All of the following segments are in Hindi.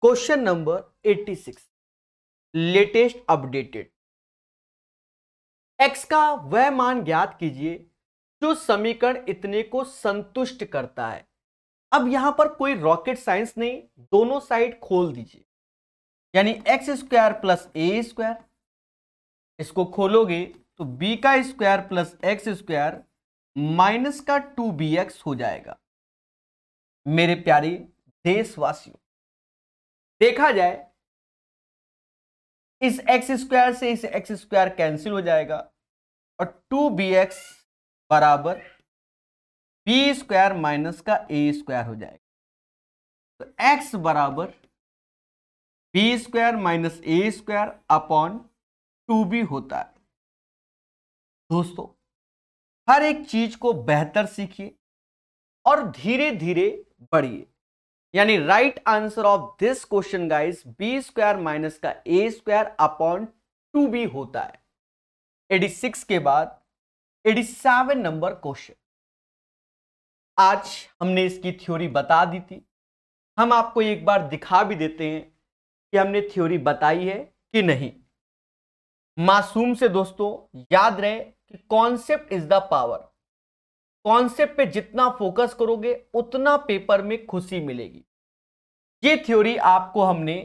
Question number 86 latest updated. x का वह मान ज्ञात कीजिए जो समीकरण इतने को संतुष्ट करता है। अब यहां पर कोई रॉकेट साइंस नहीं, दोनों साइड खोल दीजिए, यानी एक्स स्क्वायर प्लस ए स्क्वायर, इसको खोलोगे तो बी का square plus x square minus का 2bx हो जाएगा। मेरे प्यारे देशवासियों, देखा जाए इस एक्स स्क्वायर से इस एक्स स्क्वायर कैंसिल हो जाएगा और 2bx बराबर बी स्क्वायर माइनस का ए स्क्वायर हो जाएगा। तो x बराबर बी स्क्वायर माइनस ए स्क्वायर अपॉन 2b होता है। दोस्तों, हर एक चीज को बेहतर सीखिए और धीरे धीरे बढ़िए। यानी right answer of this question guys B square minus का ए स्क्वायर अपॉन 2b होता है। 86 के बाद 87 नंबर क्वेश्चन। आज हमने इसकी थ्योरी बता दी थी, हम आपको एक बार दिखा भी देते हैं कि हमने थ्योरी बताई है कि नहीं। मासूम से दोस्तों याद रहे कि concept is the power. Concept पे जितना फोकस करोगे उतना पेपर में खुशी मिलेगी। ये थ्योरी आपको हमने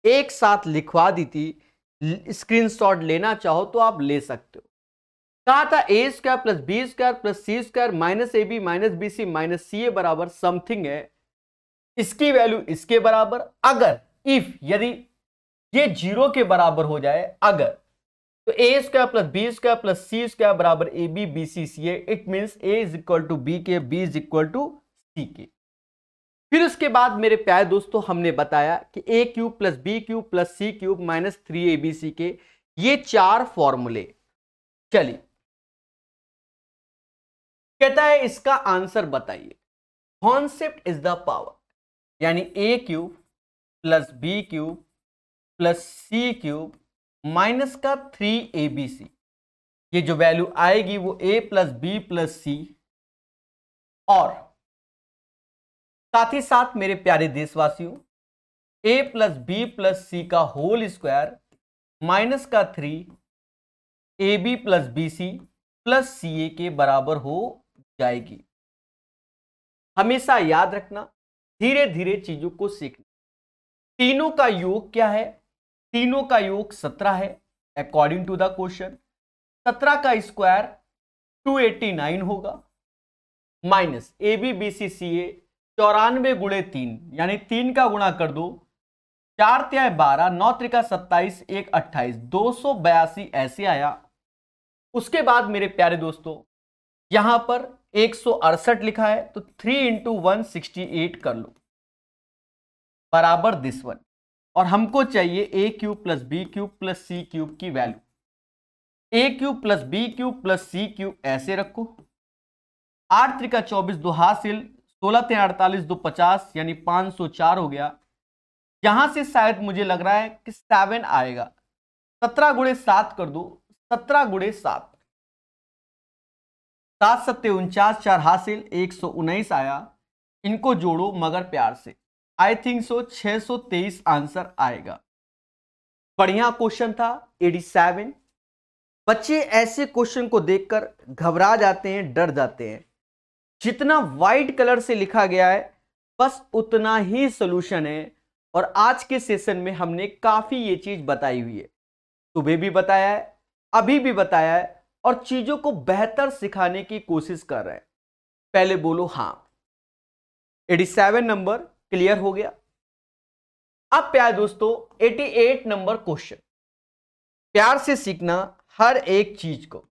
एक साथ लिखवा दी थी, स्क्रीनशॉट लेना चाहो तो आप ले सकते हो। कहा था A square plus B square plus C square minus A B minus B C minus C A बराबर समथिंग है, इसकी वैल्यू इसके बराबर। अगर इफ यदि ये 0 के बराबर हो जाए, अगर तो A square plus B square plus C square बराबर A B B C C A. It means A is equal to B के, B is equal to C के। फिर उसके बाद मेरे प्यारे दोस्तों हमने बताया कि A cube plus B cube plus C cube minus 3abc के ये 4 फॉर्मूले। चलिए, कहता है इसका आंसर बताइए। कॉन्सेप्ट इज द पावर, यानी A cube plus B cube plus C cube minus का 3abc, ये जो वैल्यू आएगी वो a plus B plus C, और साथ ही साथ मेरे प्यारे देशवासियों a plus B plus C का होल स्क्वायर माइनस का 3ab plus B C plus C A के बराबर हो जाएगी। हमेशा याद रखना, धीरे धीरे चीजों को सीखना। तीनों का योग क्या है? तीनों का योग 17 है अकॉर्डिंग टू द क्वेश्चन। 17 का स्क्वायर 289 होगा, minus A B B C C A 94 गुणे 3, यानी 3 का गुणा कर दो, 4 तिया 12, 9 त्रिका 27, 1 28, 282 ऐसे आया। उसके बाद मेरे प्यारे दोस्तों यहां पर 168 लिखा है, तो 3 इंटू 168 कर लो बराबर दिस वन। और हमको चाहिए A cube plus B cube plus C cube की value. A cube plus B cube plus C cube ऐसे रखो, 8 त्रिका 24, 2 हासिल, 16 तिया 48, 2 50, यानी 504 हो गया। यहां से शायद मुझे लग रहा है कि 7 आएगा। 17 गुणे 7 कर दो, 17 गुणे 7, 7 सत्ते 49, 4 हासिल, 119 आया। इनको जोड़ो मगर प्यार से, आई थिंक सो 623 आंसर आएगा। बढ़िया क्वेश्चन था 87। बच्चे ऐसे क्वेश्चन को देखकर घबरा जाते हैं, डर जाते हैं। जितना वाइट कलर से लिखा गया है बस उतना ही सॉल्यूशन है। और आज के सेशन में हमने काफी ये चीज बताई हुई है, सुबह भी बताया है, अभी भी बताया है, और चीजों को बेहतर सिखाने की कोशिश कर रहे हैं। पहले बोलो हाँ। 87 नंबर क्लियर हो गया। अब प्यार दोस्तों 88 नंबर क्वेश्चन। प्यार से सीखना हर एक चीज को,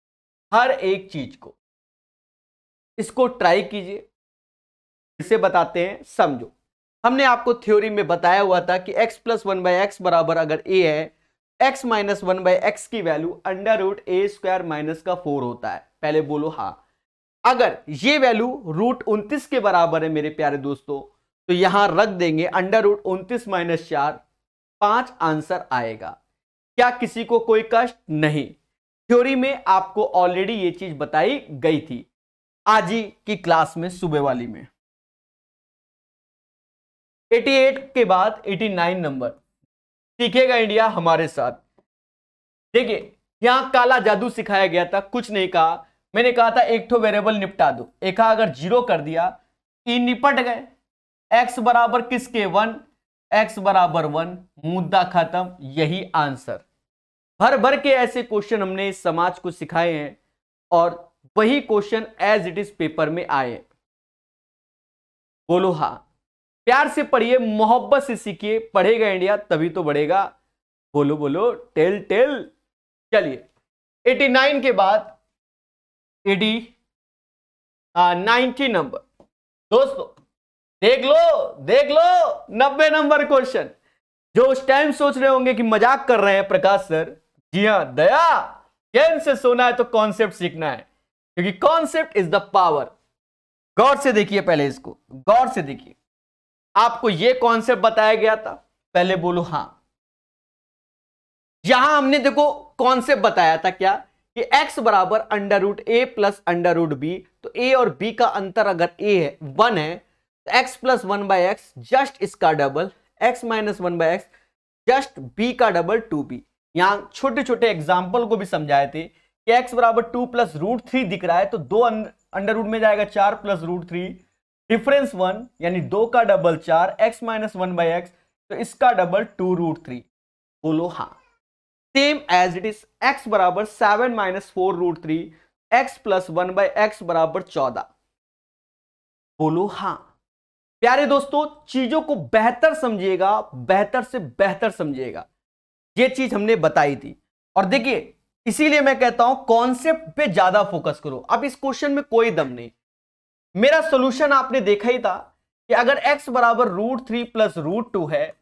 हर एक चीज को। इसको ट्राई कीजिए, इसे बताते हैं, समझो। हमने आपको थ्योरी में बताया हुआ था कि x प्लस 1/x बराबर अगर a है, x माइनस 1/x की वैल्यू अंडर रूट ए स्क्वायर माइनस का 4 होता है। पहले बोलो हाँ। अगर ये वैल्यू रूट 29 के बराबर है मेरे प्यारे दोस्तों, तो यहां रख देंगे अंडर रूट 29 माइनस 4, 5 आंसर आएगा। क्या किसी को कोई कष्ट नहीं? थ्योरी में आपको ऑलरेडी ये चीज बताई गई थी आज ही की क्लास में, सुबह वाली में। 88 के बाद 89 नंबर। सीखेगा इंडिया हमारे साथ। देखिए यहां काला जादू सिखाया गया था, कुछ नहीं कहा। मैंने कहा था एक तो वेरिएबल निपटा दो, एक अगर 0 कर दिया ई निपट गए। x बराबर किसके 1, x बराबर 1, मुद्दा खत्म। यही आंसर। भर भर के ऐसे क्वेश्चन हमने इस समाज को सिखाए हैं और वही question as it is paper में आए। बोलो हाँ। प्यार से पढ़िए, मोहब्बत से सीखिए, पढ़ेगा इंडिया तभी तो बढ़ेगा। बोलो बोलो टेल टेल। चलिए 89 के बाद 90 नंबर। दोस्तों देख लो 90 नंबर क्वेश्चन। जो उस टाइम सोच रहे होंगे कि मजाक कर रहे हैं प्रकाश सर, जी हां दया, चैन से सोना है तो कॉन्सेप्ट सीखना है, क्योंकि कॉन्सेप्ट इज द पावर। गौर से देखिए, पहले इसको गौर से देखिए। आपको यह कॉन्सेप्ट बताया गया था, पहले बोलो हां। यहां हमने देखो कॉन्सेप्ट बताया था क्या, कि x बराबर अंडर रूट ए प्लस अंडर रूट बी। तो a और b का अंतर अगर a है 1 है तो x plus 1 by X just इसका double, x minus 1 by X just b का डबल 2b। यहां छोटे छोटे एग्जाम्पल को भी समझाए थे कि x बराबर 2 प्लस रूट 3 दिख रहा है तो 2 अंडर रूट में जाएगा 4 प्लस रूट 3, डिफरेंस 1 यानी 2 का double 4, x minus 1 by x तो इसका डबल 2 रूट 3। बोलो हाँ। Same as it is x बराबर 7 minus 4 root 3, x plus 1 by x बराबर 14। बोलो हाँ। प्यारे दोस्तों चीजों को बेहतर समझिएगा, बेहतर से बेहतर समझिएगा। ये चीज हमने बताई थी और देखिए इसीलिए मैं कहता हूं कॉन्सेप्ट पे ज्यादा फोकस करो। अब इस क्वेश्चन में कोई दम नहीं। मेरा सोल्यूशन आपने देखा ही था कि अगर x बराबर रूट 3 प्लस रूट 2 है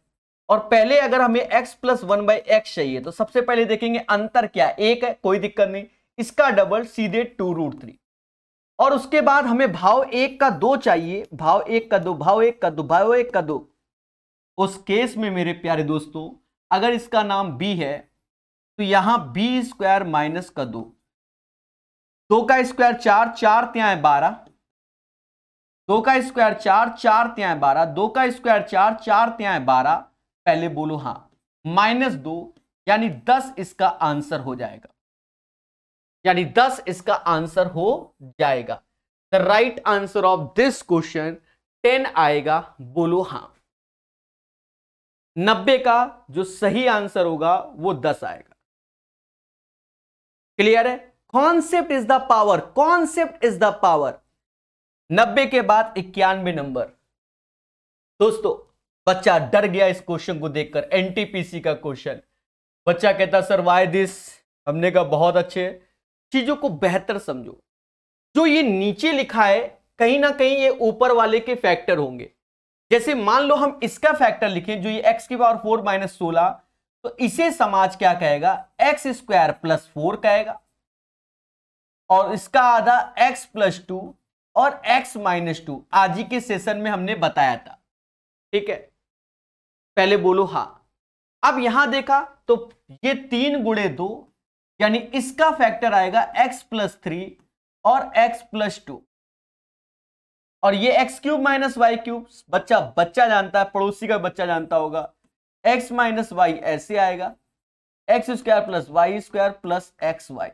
और पहले अगर हमें x प्लस 1 बाई एक्स चाहिए तो सबसे पहले देखेंगे अंतर क्या है, 1 है, कोई दिक्कत नहीं, इसका डबल सीधे 2 रूट 3। और उसके बाद हमें भाव 1 का 2 चाहिए, भाव 1 का 2, भाव 1 का 2, भाव 1 का 2। उस केस में मेरे प्यारे दोस्तों अगर इसका नाम b है तो यहां b स्क्वायर माइनस का 2, 2 का स्क्वायर 4, 4 त्यां 12, 2 का स्क्वायर 4, 4 त्यां 12, 2 का स्क्वायर 4, 4 त्यां 12। पहले बोलो हां, माइनस 2 यानी 10 इसका आंसर हो जाएगा, यानी 10 इसका आंसर हो जाएगा। The right answer of this question 10 आएगा। बोलो हां। 90 का जो सही आंसर होगा वो 10 आएगा। क्लियर है? Concept is the power, concept is the power. 90 के बाद 91 नंबर। दोस्तों बच्चा डर गया इस क्वेश्चन को देखकर, एनटीपीसी का क्वेश्चन। बच्चा कहता सर व्हाई दिस। हमने कहा बहुत अच्छे, चीजों को बेहतर समझो। जो ये नीचे लिखा है कहीं ना कहीं ये ऊपर वाले के फैक्टर होंगे। जैसे मान लो हम इसका फैक्टर लिखें जो ये x की पावर 4 माइनस 16, तो इसे समाज क्या कहेगा, एक्स स्क्वायर प्लस 4 कहेगा, और इसका आधा x प्लस 2 और x माइनस 2। आज ही के सेशन में हमने बताया था, ठीक है। पहले बोलो हां। अब यहां देखा तो ये 3 गुणे 2 यानी इसका फैक्टर आएगा x प्लस 3 और x प्लस 2, और ये x cube minus y cube. बच्चा जानता है, पड़ोसी का बच्चा जानता होगा, x माइनस वाई ऐसे आएगा, x square plus y square plus x y.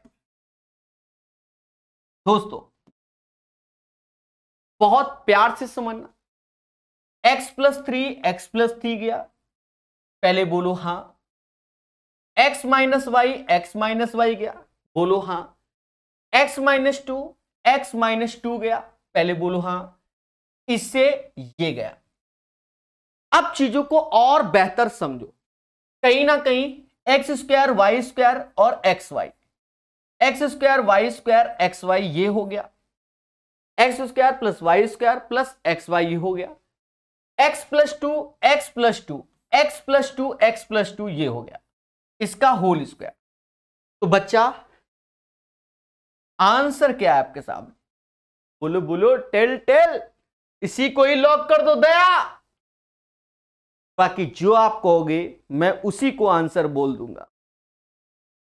दोस्तों बहुत प्यार से समझना, x प्लस 3 गया। पहले बोलो हां। x माइनस वाई गया। बोलो हां। x माइनस 2 गया। पहले बोलो हां। इससे ये गया। अब चीजों को और बेहतर समझो। कहीं ना कहीं एक्स स्क्वायर वाई स्क्वायर और x y, x square Y square x y ये हो गया, x square plus y square plus x y ये हो गया, x plus 2 x plus 2 x plus 2 x plus 2 ये हो गया, इसका होल स्क्वायर। तो बच्चा आंसर क्या है आपके सामने? बोलो बोलो टेल टेल। इसी को ही लॉक कर दो दया। बाकी जो आप कहोगे मैं उसी को आंसर बोल दूंगा।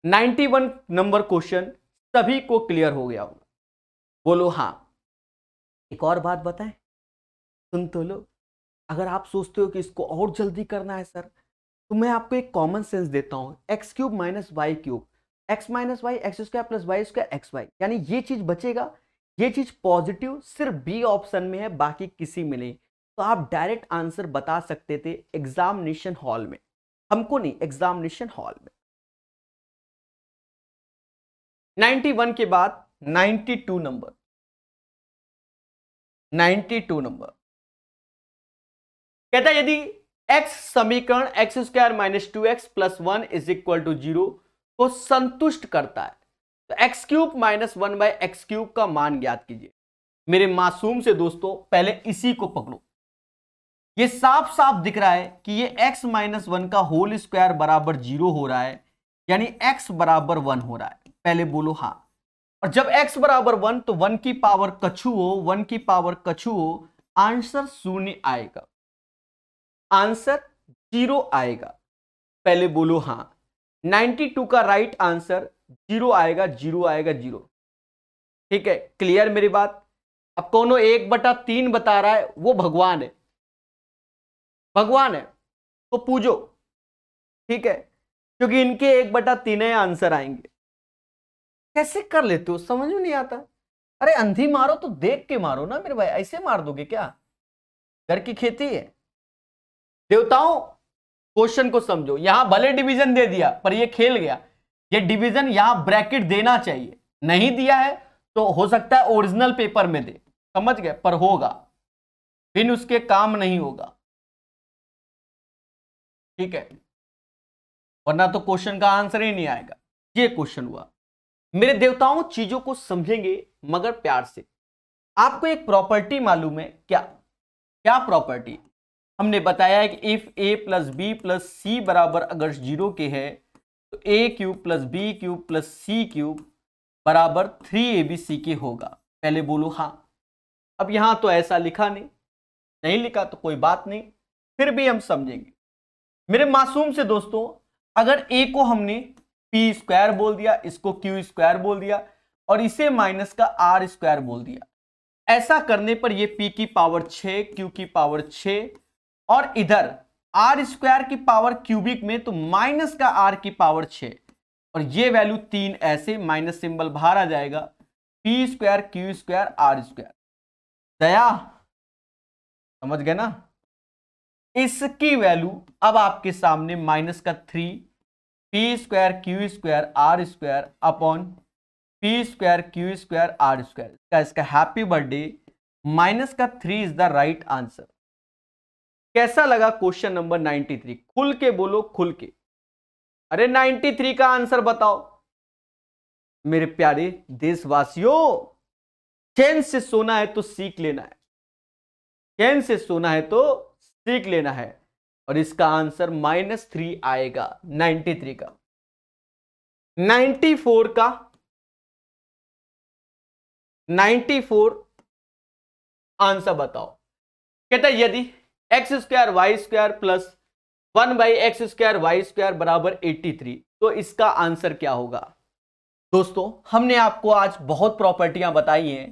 91 नंबर क्वेश्चन सभी को क्लियर हो गया होगा। बोलो हां। एक और बात बताएं, सुन तो लो। अगर आप सोचते हो कि इसको और जल्दी करना है सर, तो मैं आपको एक कॉमन सेंस देता हूं, x cube minus y cube, x minus y x square plus y square x y, यानी ये चीज बचेगा। ये चीज पॉजिटिव सिर्फ बी ऑप्शन में है, बाकी किसी में नहीं। तो आप डायरेक्ट आंसर बता सकते थे एग्जामिनेशन हॉल में, हमको नहीं, एग्जामिनेशन हॉल में। 91 के बाद 92 नंबर, 92 नंबर कहता है यदि x समीकरण x square minus two x plus one is equal to 0 को संतुष्ट करता है, तो x cube minus one by x cube का मान ज्ञात कीजिए। मेरे मासूम से दोस्तों पहले इसी को पकड़ो, ये साफ साफ दिख रहा है कि ये x माइनस वन का होल स्क्वायर बराबर 0 हो रहा है, यानी x बराबर 1 हो रहा है। पहले बोलो हाँ। और जब x बराबर 1 तो 1 की पावर कछु हो, 1 की पावर कछु हो, आंसर शून्य आएगा, आंसर 0 आएगा। पहले बोलो हाँ। 92 का राइट आंसर 0 आएगा, 0 आएगा, 0। ठीक है, क्लियर मेरी बात। अब कौन 1/3 बता रहा है, वो भगवान है, भगवान है, तो पूजो। ठीक है, क्योंकि इनके 1/3 आंसर आएंगे। कैसे कर लेते हो, समझ में नहीं आता। अरे अंधी मारो तो देख के मारो ना मेरे भाई, ऐसे मार दोगे क्या? घर की खेती है। देवताओं क्वेश्चन को समझो, यहां भले डिवीजन दे दिया पर ये खेल गया। ये डिवीजन यहां ब्रैकेट देना चाहिए, नहीं दिया है तो हो सकता है ओरिजिनल पेपर में दे, समझ गए, पर होगा, बिन उसके काम नहीं होगा। ठीक है, वरना तो क्वेश्चन का आंसर ही नहीं आएगा। ये क्वेश्चन हुआ। मेरे देवताओं चीजों को समझेंगे मगर प्यार से। आपको एक प्रॉपर्टी मालूम है क्या? क्या प्रॉपर्टी? हमने बताया है कि if a plus B plus C बराबर अगर 0 के है तो a cube plus B cube plus C cube बराबर 3abc के होगा। पहले बोलो हाँ। अब यहां तो ऐसा लिखा नहीं, नहीं लिखा तो कोई बात नहीं, फिर भी हम समझेंगे। मेरे मासूम से दोस्तों, अगर a को हमने p स्क्वायर बोल दिया, इसको q स्क्वायर बोल दिया और इसे माइनस का r स्क्वायर बोल दिया, ऐसा करने पर ये p की पावर 6, q की पावर 6 और इधर r स्क्वायर की पावर क्यूबिक में तो माइनस का r की पावर 6 और ये वैल्यू 3, ऐसे माइनस सिंबल बाहर आ जाएगा, p square q square r square. दया समझ गए ना? इसकी वैल्यू अब आपके सामने माइनस का 3 p square q square r square upon p square q square r square. इसका हैप्पी बर्थडे, माइनस का 3 इज द राइट आंसर। कैसा लगा क्वेश्चन नंबर 93? खुल के बोलो, खुल के। अरे 93 का आंसर बताओ मेरे प्यारे देशवासियों। चैन से सोना है तो सीख लेना है, चैन से सोना है तो सीख लेना है। और इसका आंसर -3 आएगा 93 का। 94 का 94 आंसर बताओ। कहता है यदि x square Y square plus 1 by x square Y square बराबर 83 तो इसका आंसर क्या होगा? दोस्तों हमने आपको आज बहुत प्रॉपर्टियां बताई हैं।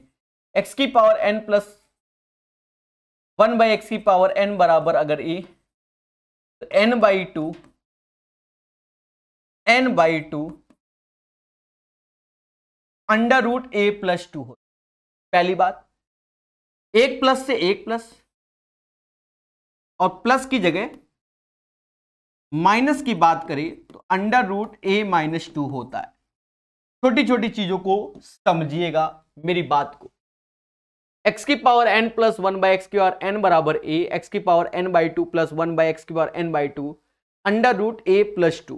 एक्स की power n plus 1 by x की पावर n बराबर अगर a तो n by 2 under root a plus 2 हो। पहली बात, एक प्लस से एक प्लस और प्लस की जगह माइनस की बात करें तो अंडर रूट a माइनस 2 होता है। छोटी छोटी चीजों को समझिएगा मेरी बात को। x की power n plus 1 by x की पावर n बराबर a, x की power n by 2 plus 1 by x की power n by 2 under root a plus 2।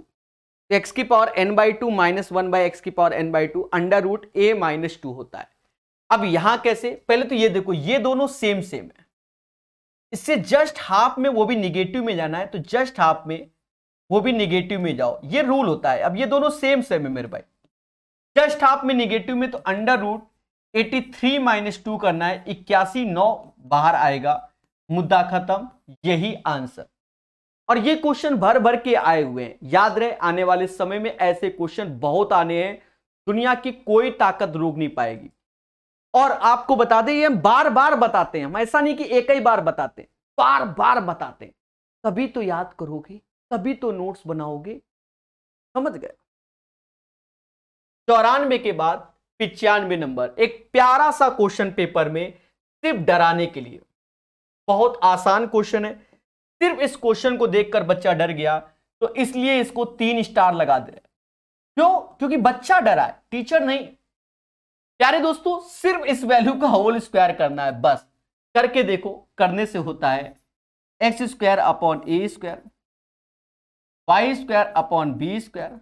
x की power n by 2 minus 1 by x की power n by 2 under root a minus 2 होता है। अब यहां कैसे? पहले तो ये देखो, ये दोनों सेम सेम है, इससे जस्ट हाफ में वो भी निगेटिव में जाना है तो जस्ट हाफ में वो भी निगेटिव में जाओ, ये रूल होता है। अब ये दोनों सेम सेम है मेरे भाई, जस्ट हाफ में निगेटिव में तो अंडर रूट 83 माइनस 2 करना है, 81 9 बाहर आएगा, मुद्दा खत्म, यही आंसर। और ये क्वेश्चन भर भर के आए हुए हैं, याद रहे आने वाले समय में ऐसे क्वेश्चन बहुत आने हैं, दुनिया की कोई ताकत रोक नहीं पाएगी। और आपको बता दें, ये हम बार बार बताते हैं, हम ऐसा नहीं कि एक ही बार बताते हैं, बार बार बताते हैं, तभी तो याद करोगे, तभी तो नोट्स बनाओगे। समझ गए? 94 के बाद 95 नंबर, एक प्यारा सा क्वेश्चन पेपर में, सिर्फ डराने के लिए। बहुत आसान क्वेश्चन है, सिर्फ इस क्वेश्चन को देखकर बच्चा डर गया, तो इसलिए इसको 3 स्टार लगा दे। क्यों? क्योंकि बच्चा डरा है, टीचर नहीं। प्यारे दोस्तों, सिर्फ इस वैल्यू का होल स्क्वायर करना है, बस। करके देखो, करने से होता है x square upon A square, Y square upon B square,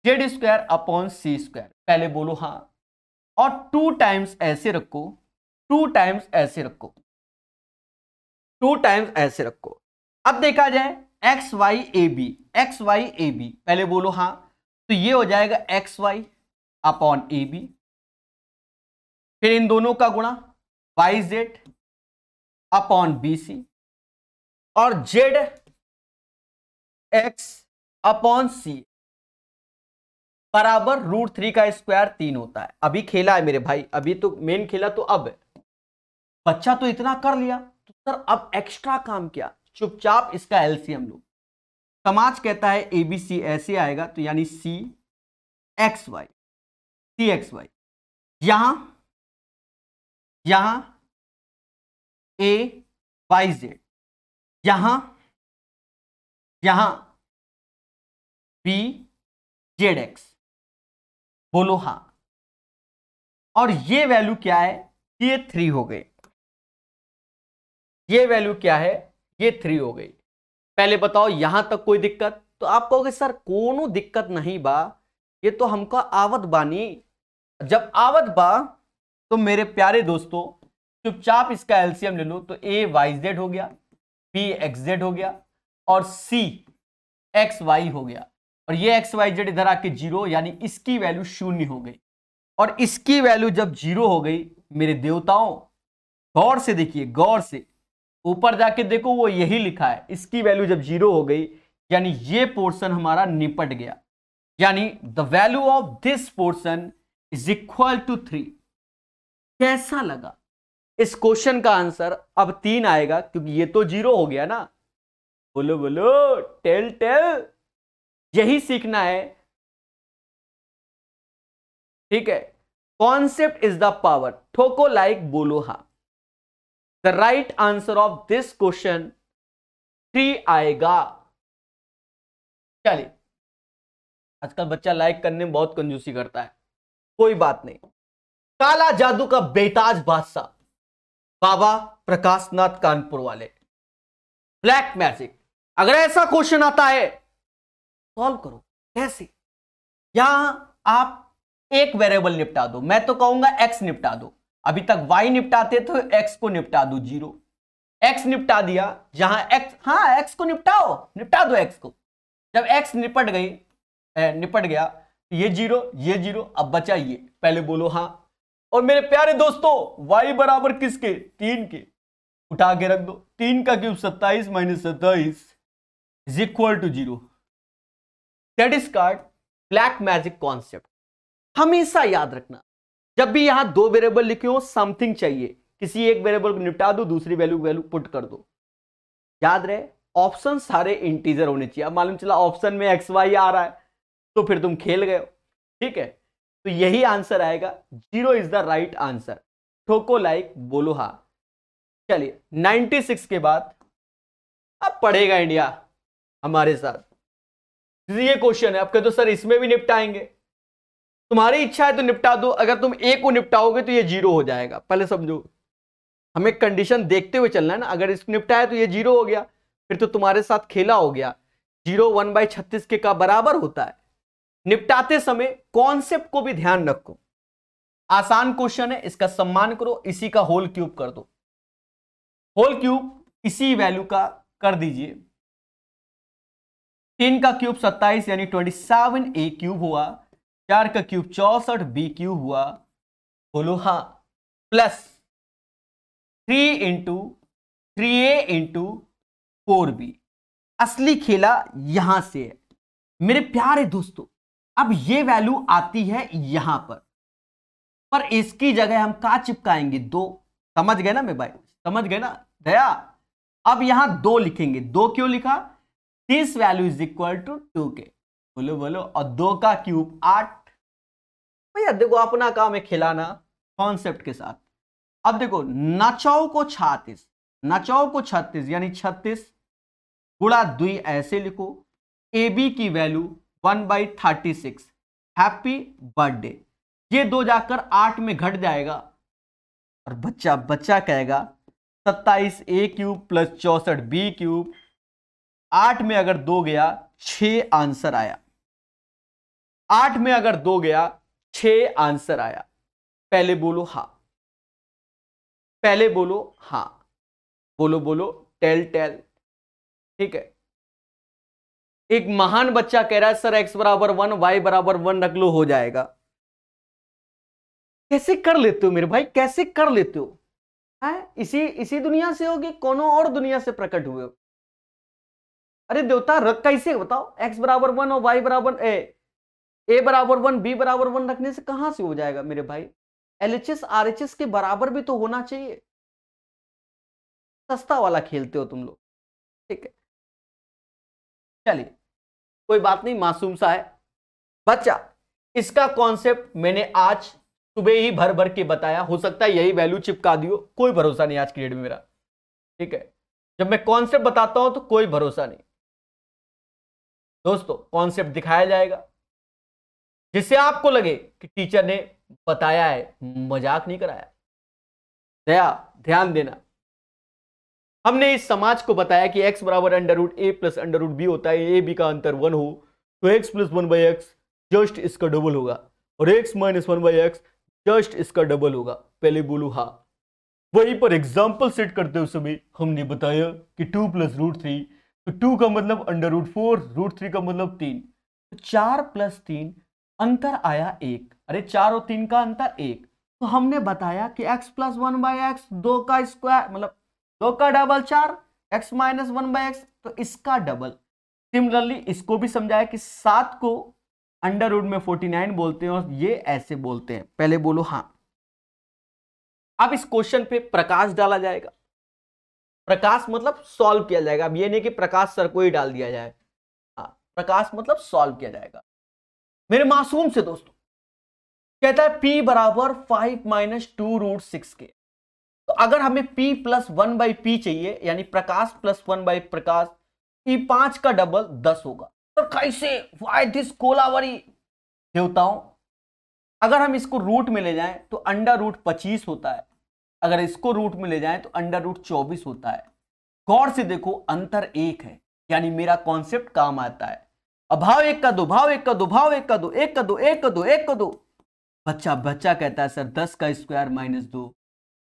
Z square upon C square. पहले बोलो हाँ, और 2 टाइम्स ऐसे रखो, 2 टाइम्स ऐसे रखो, 2 टाइम्स ऐसे रखो। अब देखा जाए x y a b, x y a b, पहले बोलो हाँ, तो ये हो जाएगा x y upon a b, फिर इन दोनों का गुणा y z upon b c, और जेड एक्स अपॉन सी बराबर √3 का स्क्वायर 3 होता है। अभी खेला है मेरे भाई, अभी तो मेन खेला, तो अब बच्चा तो इतना कर लिया, तो सर अब एक्स्ट्रा काम क्या? चुपचाप इसका एलसीएम लो। समाज कहता है एबीसी ऐसे आएगा, तो यानी सी एक्स वाई, सी एक्स वाई, यहां ए वाई जेड, यहां बी जेड एक्स। बोलो हाँ। और ये वैल्यू क्या है? ये 3 हो गई। ये वैल्यू क्या है? ये 3 हो गई। पहले बताओ यहां तक कोई दिक्कत? तो आप कहोगे सर कोनो दिक्कत नहीं बा, ये तो हमका आवत बानी। जब आवत बा तो मेरे प्यारे दोस्तों चुपचाप इसका एलसीएम ले लो, तो ए वाई जेड हो गया, बी एक्स जेड हो गया, और सी एक्स वाई हो गया, और ये एक्स वाई जेड इधर आके 0, यानी इसकी वैल्यू 0 हो गई। और इसकी वैल्यू जब 0 हो गई मेरे देवताओं, गौर से देखिए, गौर से ऊपर जाके देखो, वो यही लिखा है, इसकी वैल्यू जब 0 हो गई यानी ये पोर्शन हमारा निपट गया, यानी the value of this portion is equal to 3। कैसा लगा? इस क्वेश्चन का आंसर अब 3 आएगा, क्योंकि ये तो 0 हो गया ना। बोलो बोलो, टेल टेल, यही सीखना है, ठीक है। कॉन्सेप्ट इज द पावर, ठोको लाइक, बोलो हाँ। The right answer of this question 3 आएगा। चलिए, आजकल बच्चा लाइक करने में बहुत कंजूसी करता है, कोई बात नहीं। काला जादू का बेताज बादशाह बाबा प्रकाश नाथ कानपुर वाले, ब्लैक मैजिक। अगर ऐसा क्वेश्चन आता है सॉल्व करो। कैसे? यहां आप एक वेरिएबल निपटा दो, मैं तो कहूंगा एक्स निपटा दो। अभी तक वाई निपटाते तो एक्स को निपटा दो 0, एक्स निपटा दिया, जहां एक्स, हाँ एक्स को निपटाओ, निपटा दो एक्स को। जब एक्स निपट गया, ये 0, ये 0, अब बचा ये, पहले बोलो हाँ। और मेरे प्यारे दोस्तों y बराबर किसके? 3 के, उठा के रख दो, 3 का cube 27 - 27 is equal to 0। That is called black magic concept. हमेशा याद रखना, जब भी यहां 2 वेरिएबल लिखे हो, समथिंग चाहिए, किसी एक वेरिएबल को निपटा दो, दूसरी वैल्यू पुट कर दो। याद रहे, ऑप्शन सारे इंटीजर होने चाहिए। अब मालूम चला ऑप्शन में एक्स वाई आ रहा है, तो फिर तुम खेल गए हो, ठीक है। तो यही आंसर आएगा, 0 इज द राइट आंसर। ठोको लाइक, बोलो हाँ। चलिए 96 के बाद अब पढ़ेगा इंडिया हमारे साथ। ये क्वेश्चन है, अब कहते हो सर इसमें भी निपटाएंगे, तुम्हारी इच्छा है तो निपटा दो। अगर तुम ए को निपटाओगे तो ये 0 हो जाएगा, पहले समझो। हमें कंडीशन देखते हुए चलना है ना। अगर इसको निपटाया तो ये 0 हो गया, फिर तो तुम्हारे साथ खेला हो गया। 0 1/36 के का बराबर होता है। निपटाते समय कॉन्सेप्ट को भी ध्यान रखो। आसान क्वेश्चन है, इसका सम्मान करो, इसी का होल क्यूब कर दो। होल क्यूब इसी वैल्यू का कर दीजिए। 3 का क्यूब 27 यानी 27a क्यूब हुआ, 4 का क्यूब 64b क्यूब हुआ, बोलो हाँ, प्लस 3 × 3a × 4b। असली खेला यहां से है मेरे प्यारे दोस्तों। अब ये वैल्यू आती है यहां पर इसकी जगह हम क्या चिपकाएंगे? 2। समझ गए ना मेरे भाई? समझ गए ना दया? अब यहां 2 लिखेंगे, 2 क्यों लिखा? This value is equal to 2 के, बोलो बोलो, और 2 का क्यूब 8। भैया देखो अपना काम है खिलाना कॉन्सेप्ट के साथ। अब देखो 9 को 36, 9 को 36 यानी 36 गुणा 2 ऐसे लिखो, ए बी की वैल्यू 1/36, हैप्पी बर्थडे। ये 2 जाकर 8 में घट जाएगा और बच्चा कहेगा 27 ए क्यूब प्लस 64 बी क्यूब, 8 में अगर 2 गया 6 आंसर आया, 8 में अगर 2 गया 6 आंसर आया। पहले बोलो हाँ, पहले बोलो हाँ, बोलो बोलो टेल टेल। ठीक है, एक महान बच्चा कह रहा है सर x बराबर 1 y बराबर 1 रख लो हो जाएगा। कैसे कर लेते हो मेरे भाई, कैसे कर लेते हो? है इसी दुनिया से हो कि कोनो और दुनिया से प्रकट हुए हो? अरे देवता रख कैसे बताओ, x बराबर 1 और y बराबर ए बराबर 1 बी बराबर 1 रखने से कहां से हो जाएगा मेरे भाई? LHS RHS के बराबर भी तो होना चाहिए। सस्ता वाला खेलते हो तुम लोग। ठीक है चलिए कोई बात नहीं, मासूम सा है बच्चा। इसका कॉन्सेप्ट मैंने आज सुबह ही भर भर के बताया, हो सकता है यही वैल्यू चिपका दियो, कोई भरोसा नहीं आज की डेट में मेरा। ठीक है, जब मैं कॉन्सेप्ट बताता हूं तो कोई भरोसा नहीं दोस्तों, कॉन्सेप्ट दिखाया जाएगा जिससे आपको लगे कि टीचर ने बताया है, मजाक नहीं कराया। ध्यान देना, हमने इस समाज को बताया कि x बराबर √a प्लस √b होता है, a b का अंतर 1 हो तो x प्लस 1/x जस्ट इसका डबल होगा और x माइनस 1/x जस्ट इसका डबल होगा। पहले बोलो हाँ। वहीं पर एग्जाम्पल सेट करते हुए समय हमने बताया कि 2 प्लस √3, तो 2 का मतलब √4, √3 का मतलब 3, तो 4 प्लस 3 अंतर आया 1। अरे 4 और 3 का अंतर 1, तो हमने बताया कि x प्लस 1/x 2 का स्क्वायर मतलब 2 का डबल 4, x माइनस 1/x तो इसका डबल। सिमिलरली इसको भी समझाया कि 7 को √49 बोलते हैं और ये ऐसे बोलते हैं। पहले बोलो हाँ। अब इस क्वेश्चन पे प्रकाश डाला जाएगा, प्रकाश मतलब सॉल्व किया जाएगा। अब ये नहीं कि प्रकाश सर को ही डाल दिया जाए, हाँ प्रकाश मतलब सॉल्व किया जाएगा। मेरे मासूम से दोस्तों कहता है p बराबर 5 माइनस 2√6 के, तो अगर हमें p प्लस 1/p चाहिए यानी प्रकाश प्लस 1/प्रकाश, p 5 का डबल 10 होगा। तो कैसे, वाई दिस कोलावरी देवताओं। अगर हम इसको रूट में ले जाएं तो √25 होता है, अगर इसको रूट में ले जाएं तो √24 होता है। गौर से देखो अंतर 1 है, यानी मेरा कॉन्सेप्ट काम आता है। अब भाव 1 का 2, भाव 1 का 2, भाव 1 का 2, 1 का 2, 1 का 2, 1 का 2। बच्चा कहता है सर 10 का स्क्वायर माइनस 2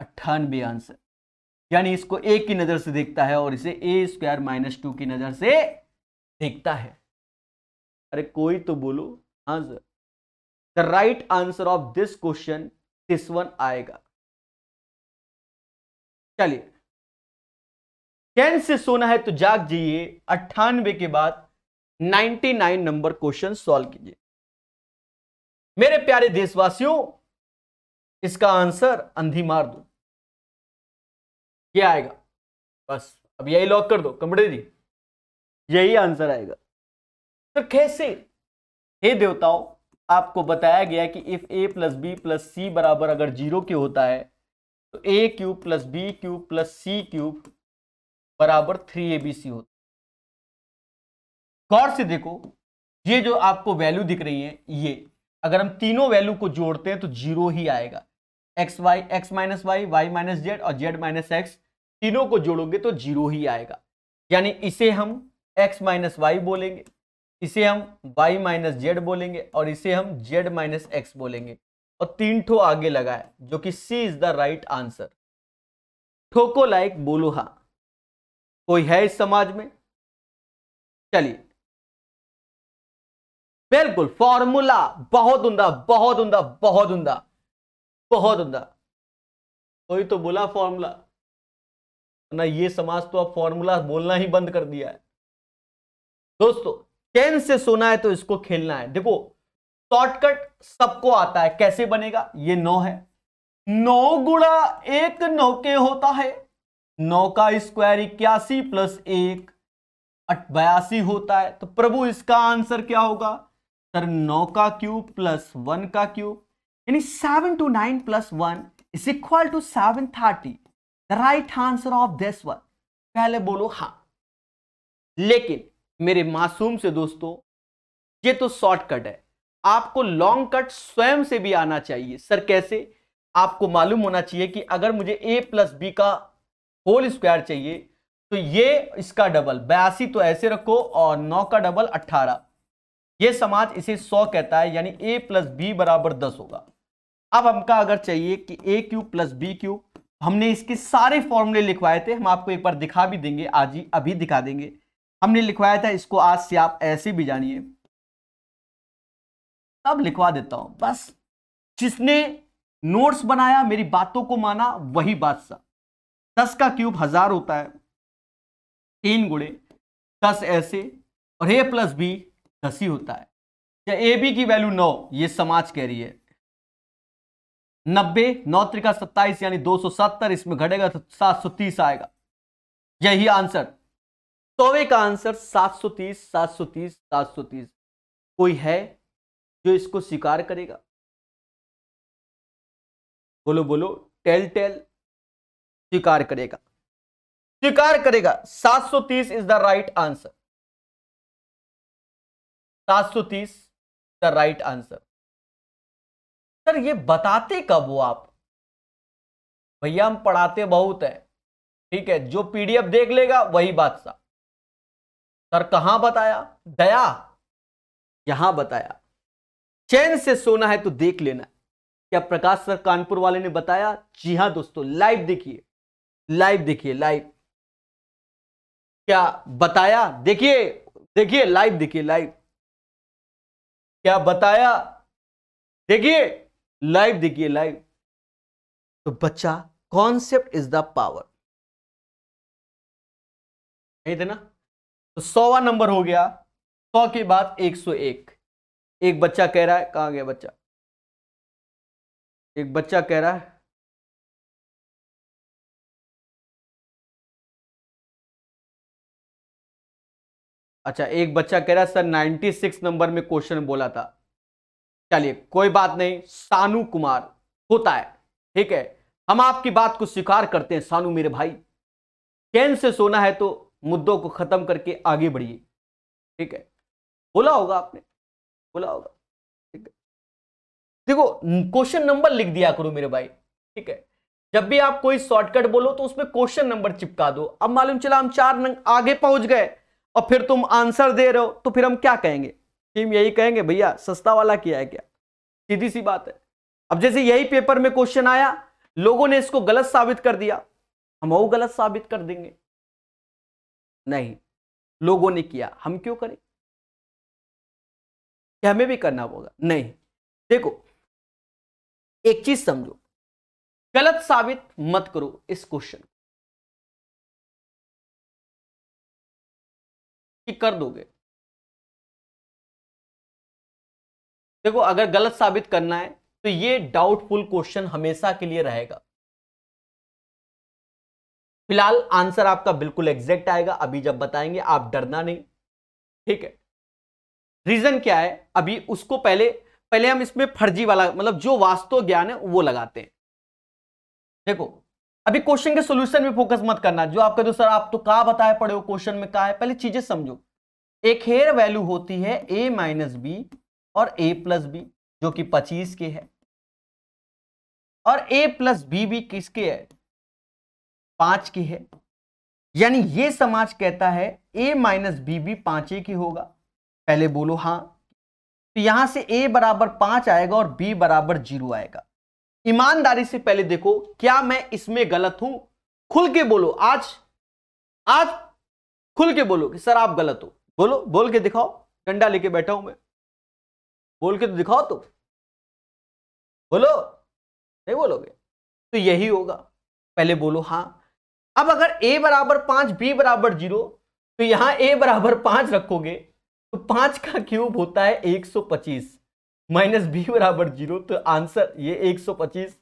98 आंसर, यानी इसको एक की नजर से देखता है और इसे a² माइनस 2 की नजर से देखता है। अरे कोई तो बोलो हाँ sir. The right answer of this question this one आएगा। चलिए 10 से सोना है तो जाग जाइए, 98 के बाद 99 नंबर क्वेश्चन सॉल्व कीजिए। मेरे प्यारे देशवासियों इसका आंसर अंधी मार दो, ये आएगा बस। अब यही लॉक कर दो कंप्यूटर जी, यही आंसर आएगा। तो कैसे? हे देवताओं आपको बताया गया कि if a plus B plus C बराबर अगर 0 के होता है तो a³ plus b³ plus c³ बराबर 3abc होता है। गौर से देखो ये जो आपको वैल्यू दिख रही है, ये अगर हम तीनों वैल्यू को जोड़ते हैं तो 0 ही आएगा। x minus y, y minus z और z माइनस एक्स, तीनों को जोड़ोगे तो 0 ही आएगा। यानी इसे हम x माइनस वाई बोलेंगे, इसे हम y माइनस जेड बोलेंगे और इसे हम z माइनस एक्स बोलेंगे और 3 ठो आगे लगाए जो कि C is the right answer. ठोको लाइक बोलो हाँ। कोई है इस समाज में? चलिए बिल्कुल फॉर्मूला बहुत उम्दा, बहुत उम्दा, बहुत उम्दा, बहुत उम्दा। कोई तो बोला फॉर्मूला ना, ये समाज तो अब फॉर्मूला बोलना ही बंद कर दिया है। दोस्तों 10 से सोना है तो इसको खेलना है। देखो शॉर्टकट सबको आता है, कैसे बनेगा? ये 9 है, 9 गुणा 1 9 के होता है, 9 का स्क्वायर 81 प्लस 1 82 होता है। तो प्रभु इसका आंसर क्या होगा सर? 9 का क्यूब प्लस 1 का क्यूब, यानी 7 to 9 plus 1 is equal to 730. The right answer of this one. पहले बोलो हाँ। लेकिन मेरे मासूम से दोस्तों, ये तो शॉर्टकट है, आपको लॉन्ग कट स्वयं से भी आना चाहिए। सर कैसे? आपको मालूम होना चाहिए कि अगर मुझे a प्लस बी का होल स्क्वायर चाहिए तो ये इसका डबल 82 तो ऐसे रखो और 9 का डबल 18, ये समाज इसे 100 कहता है, यानी a प्लस बी बराबर 10 होगा। अब हमका अगर चाहिए कि a cube plus B cube, हमने इसके सारे फॉर्मूले लिखवाए थे, हम आपको एक बार दिखा भी देंगे, आज ही अभी दिखा देंगे। हमने लिखवाया था इसको, आज से आप ऐसे भी जानिए, अब लिखवा देता हूं बस। जिसने नोट्स बनाया, मेरी बातों को माना, वही बादशाह। 10 का क्यूब 1000 होता है, 3 गुणे 10 ऐसे, और a प्लस बी 10 ही होता है। या ए बी की वैल्यू 9, ये समाज कह रही है। 90 9 त्रिका 27 यानी 270, इसमें घटेगा तो 730 आएगा। यही आंसर, 100 का आंसर 730 730 730। कोई है जो इसको स्वीकार करेगा? बोलो बोलो, टेल टेल। स्वीकार करेगा, स्वीकार करेगा। 730 is the right answer, 730 the right answer. Sir ये बताते कब हो आप? भैया हम पढ़ाते बहुत है, ठीक है, जो पीडीएफ देख लेगा वही बादशाह। सर कहां बताया? दया, यहां बताया। चैन से सोना है तो देख लेना। क्या प्रकाश सर कानपुर वाले ने बताया? जी हां दोस्तों, लाइव देखिए, लाइव देखिए, लाइव। क्या बताया? देखिए देखिए, लाइव देखिए, लाइव। क्या बताया? देखिए, लाइव देखिए, लाइव। तो बच्चा, कॉन्सेप्ट इज द पावर, नहीं थे ना? तो 100वां नंबर हो गया। 100 के बाद 101। एक बच्चा कह रहा है, कहां गया बच्चा? एक बच्चा कह रहा है, अच्छा एक बच्चा कह रहा है सर 96 नंबर में क्वेश्चन बोला था। चलिए कोई बात नहीं, सानू कुमार होता है, ठीक है, हम आपकी बात को स्वीकार करते हैं सानू मेरे भाई। चैन से सोना है तो मुद्दों को खत्म करके आगे बढ़िए, ठीक है। बोला होगा आपने, बोला होगा, ठीक है। देखो क्वेश्चन नंबर लिख दिया करो मेरे भाई, ठीक है। जब भी आप कोई शॉर्टकट बोलो तो उसमें क्वेश्चन नंबर चिपका दो। अब मालूम चला हम 4 नंबर आगे पहुंच गए और फिर तुम आंसर दे रहे हो, तो फिर हम क्या कहेंगे? टीम यही कहेंगे भैया सस्ता वाला किया है क्या? सीधी सी बात है। अब जैसे यही पेपर में क्वेश्चन आया, लोगों ने इसको गलत साबित कर दिया, हम वो गलत साबित कर देंगे? नहीं, लोगों ने किया, हम क्यों करें? क्या हमें भी करना होगा? नहीं। देखो एक चीज समझो, गलत साबित मत करो इस क्वेश्चन कि कर दोगे। देखो अगर गलत साबित करना है तो ये डाउटफुल क्वेश्चन हमेशा के लिए रहेगा। फिलहाल आंसर आपका बिल्कुल एग्जैक्ट आएगा, अभी जब बताएंगे आप डरना नहीं, ठीक है। रीजन क्या है अभी उसको पहले हम इसमें फर्जी वाला मतलब जो वास्तव ज्ञान है वो लगाते हैं। देखो अभी क्वेश्चन के सॉल्यूशन में फोकस मत करना। जो आप कहते हो सर आप तो कहां बताए पड़े हो, क्वेश्चन में कहां है, पहले चीजें समझो। एक हेयर वैल्यू होती है a माइनस बी और a प्लस बी, जो कि 25 के है, और a प्लस बी भी किसके है? 5 की है। यानी ये समाज कहता है a माइनस बी भी 5 की होगा। पहले बोलो हाँ। तो यहां से a बराबर 5 आएगा और b बराबर 0 आएगा। ईमानदारी से पहले देखो क्या मैं इसमें गलत हूं? खुल के बोलो, आज खुल के बोलो कि सर आप गलत हो। बोलो, बोल के दिखाओ, डंडा लेके बैठा हूं मैं, बोल के तो दिखाओ। तो बोलो, नहीं बोलोगे तो यही होगा। पहले बोलो हाँ। अब अगर a बराबर 5 b बराबर 0, तो यहां a बराबर 5 रखोगे तो 5 का क्यूब होता है 125 माइनस b बराबर 0, तो आंसर ये 125।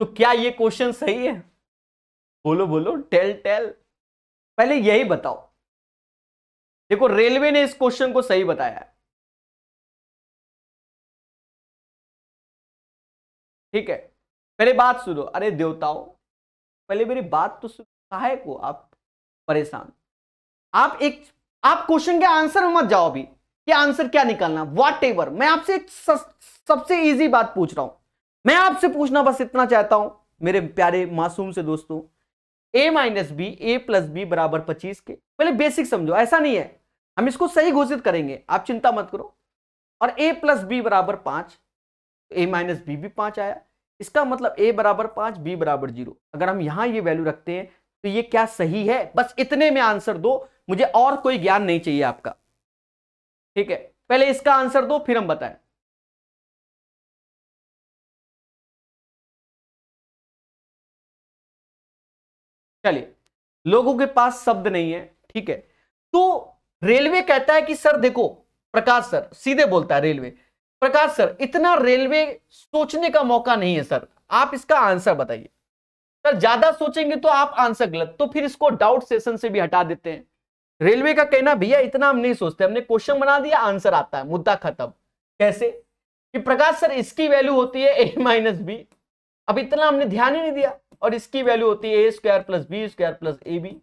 तो क्या ये क्वेश्चन सही है? बोलो बोलो, टेल टेल। पहले यही बताओ, देखो रेलवे ने इस क्वेश्चन को सही बताया है, ठीक है। पहले बात सुनो, अरे देवताओं पहले मेरी बात तो सुनो, काहे को आप परेशान। आप क्वेश्चन के आंसर में मत जाओ अभी, कि आंसर क्या निकालना, व्हाट एवर। मैं आपसे एक सबसे इजी बात पूछ रहा हूं, मैं आपसे पूछना बस इतना चाहता हूं मेरे प्यारे मासूम से दोस्तों, a minus b a plus b बराबर 25 के। पहले बेसिक समझो, ऐसा नहीं है, हम इसको सही घोषित करेंगे, आप चिंता मत करो। और a प्लस बी बराबर 5, a माइनस बी भी 5 आया, इसका मतलब a बराबर 5 b बराबर 0। अगर हम यहां ये वैल्यू रखते हैं तो ये क्या सही है, बस इतने में आंसर दो, मुझे और कोई ज्ञान नहीं चाहिए आपका, ठीक है। पहले इसका आंसर दो फिर हम बताएं। चलिए, लोगों के पास शब्द नहीं है, ठीक है। तो रेलवे कहता है कि सर देखो, प्रकाश सर सीधे बोलता है रेलवे, प्रकाश सर इतना रेलवे सोचने का मौका नहीं है सर, आप इसका आंसर बताइए। सर ज्यादा सोचेंगे तो आप आंसर गलत, तो फिर इसको डाउट सेशन से भी हटा देते हैं। रेलवे का कहना भैया इतना हम नहीं सोचते, हमने क्वेश्चन बना दिया आंसर आता है, मुद्दा खत्म। कैसे कि प्रकाश सर इसकी वैल्यू होती है a माइनस बी, अब इतना हमने ध्यान ही नहीं दिया, और इसकी वैल्यू होती है a square plus B square plus a b,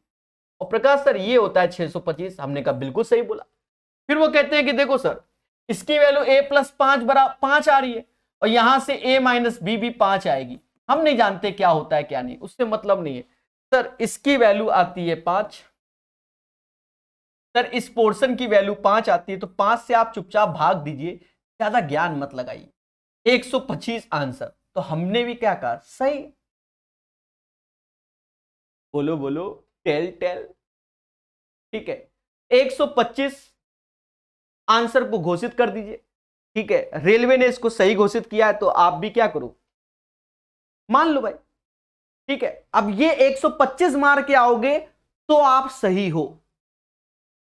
और प्रकाश सर ये होता है 625। हमने कहा बिल्कुल सही बोला। फिर वो कहते हैं कि देखो सर इसकी वैल्यू a प्लस 5 बराबर 5 आ रही है, और यहां से a माइनस बी भी 5 आएगी, हम नहीं जानते क्या होता है क्या नहीं, उससे मतलब नहीं है। सर इसकी वैल्यू आती है 5, सर इस पोर्शन की वैल्यू 5 आती है, तो 5 से आप चुपचाप भाग दीजिए, ज्यादा ज्ञान मत लगाइए। 125 आंसर, तो हमने भी क्या कहा, सही। बोलो बोलो, टेल टेल, ठीक है। 125 आंसर को घोषित कर दीजिए, ठीक है। रेलवे ने इसको सही घोषित किया है, तो आप भी क्या करो, मान लो भाई, ठीक है। अब ये 125 मार के आओगे तो आप सही हो,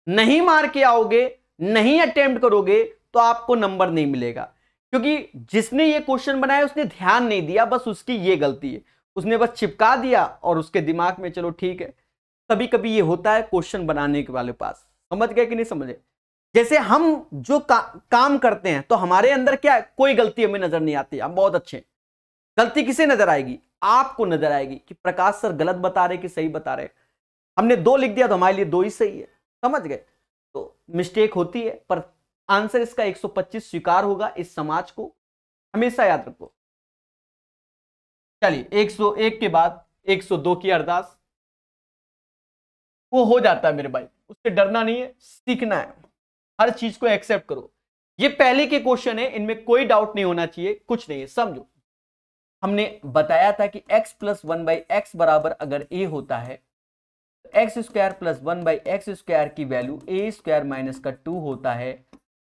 नहीं मार के आओगे, नहीं अटेम्प्ट करोगे तो आपको नंबर नहीं मिलेगा, क्योंकि जिसने ये क्वेश्चन बनाया उसने ध्यान नहीं दिया, बस उसकी ये गलती है, उसने बस चिपका दिया और उसके दिमाग में चलो ठीक है। कभी कभी ये होता है क्वेश्चन बनाने के वाले पास, समझ गए कि नहीं समझे। जैसे हम जो काम करते हैं तो हमारे अंदर क्या है, कोई गलती हमें नजर नहीं आती, हम बहुत अच्छे। गलती किसे नजर आएगी, आपको नजर आएगी कि प्रकाश सर गलत बता रहे कि सही बता रहे। हमने 2 लिख दिया तो हमारे लिए 2 ही सही है, समझ गए। तो मिस्टेक होती है, पर आंसर इसका 125 स्वीकार होगा, इस समाज को हमेशा याद रखो। चलिए 101 के बाद 102 की अरदास, वो हो जाता है मेरे भाई, उससे डरना नहीं है, सीखना है, हर चीज को एक्सेप्ट करो। ये पहले के क्वेश्चन है, इनमें कोई डाउट नहीं होना चाहिए, कुछ नहीं है, समझो। हमने बताया था कि x प्लस 1 बाई एक्स बराबर अगर a होता है, x square plus 1 by x square की वैल्यू a स्क्वायर माइनस का 2 होता है,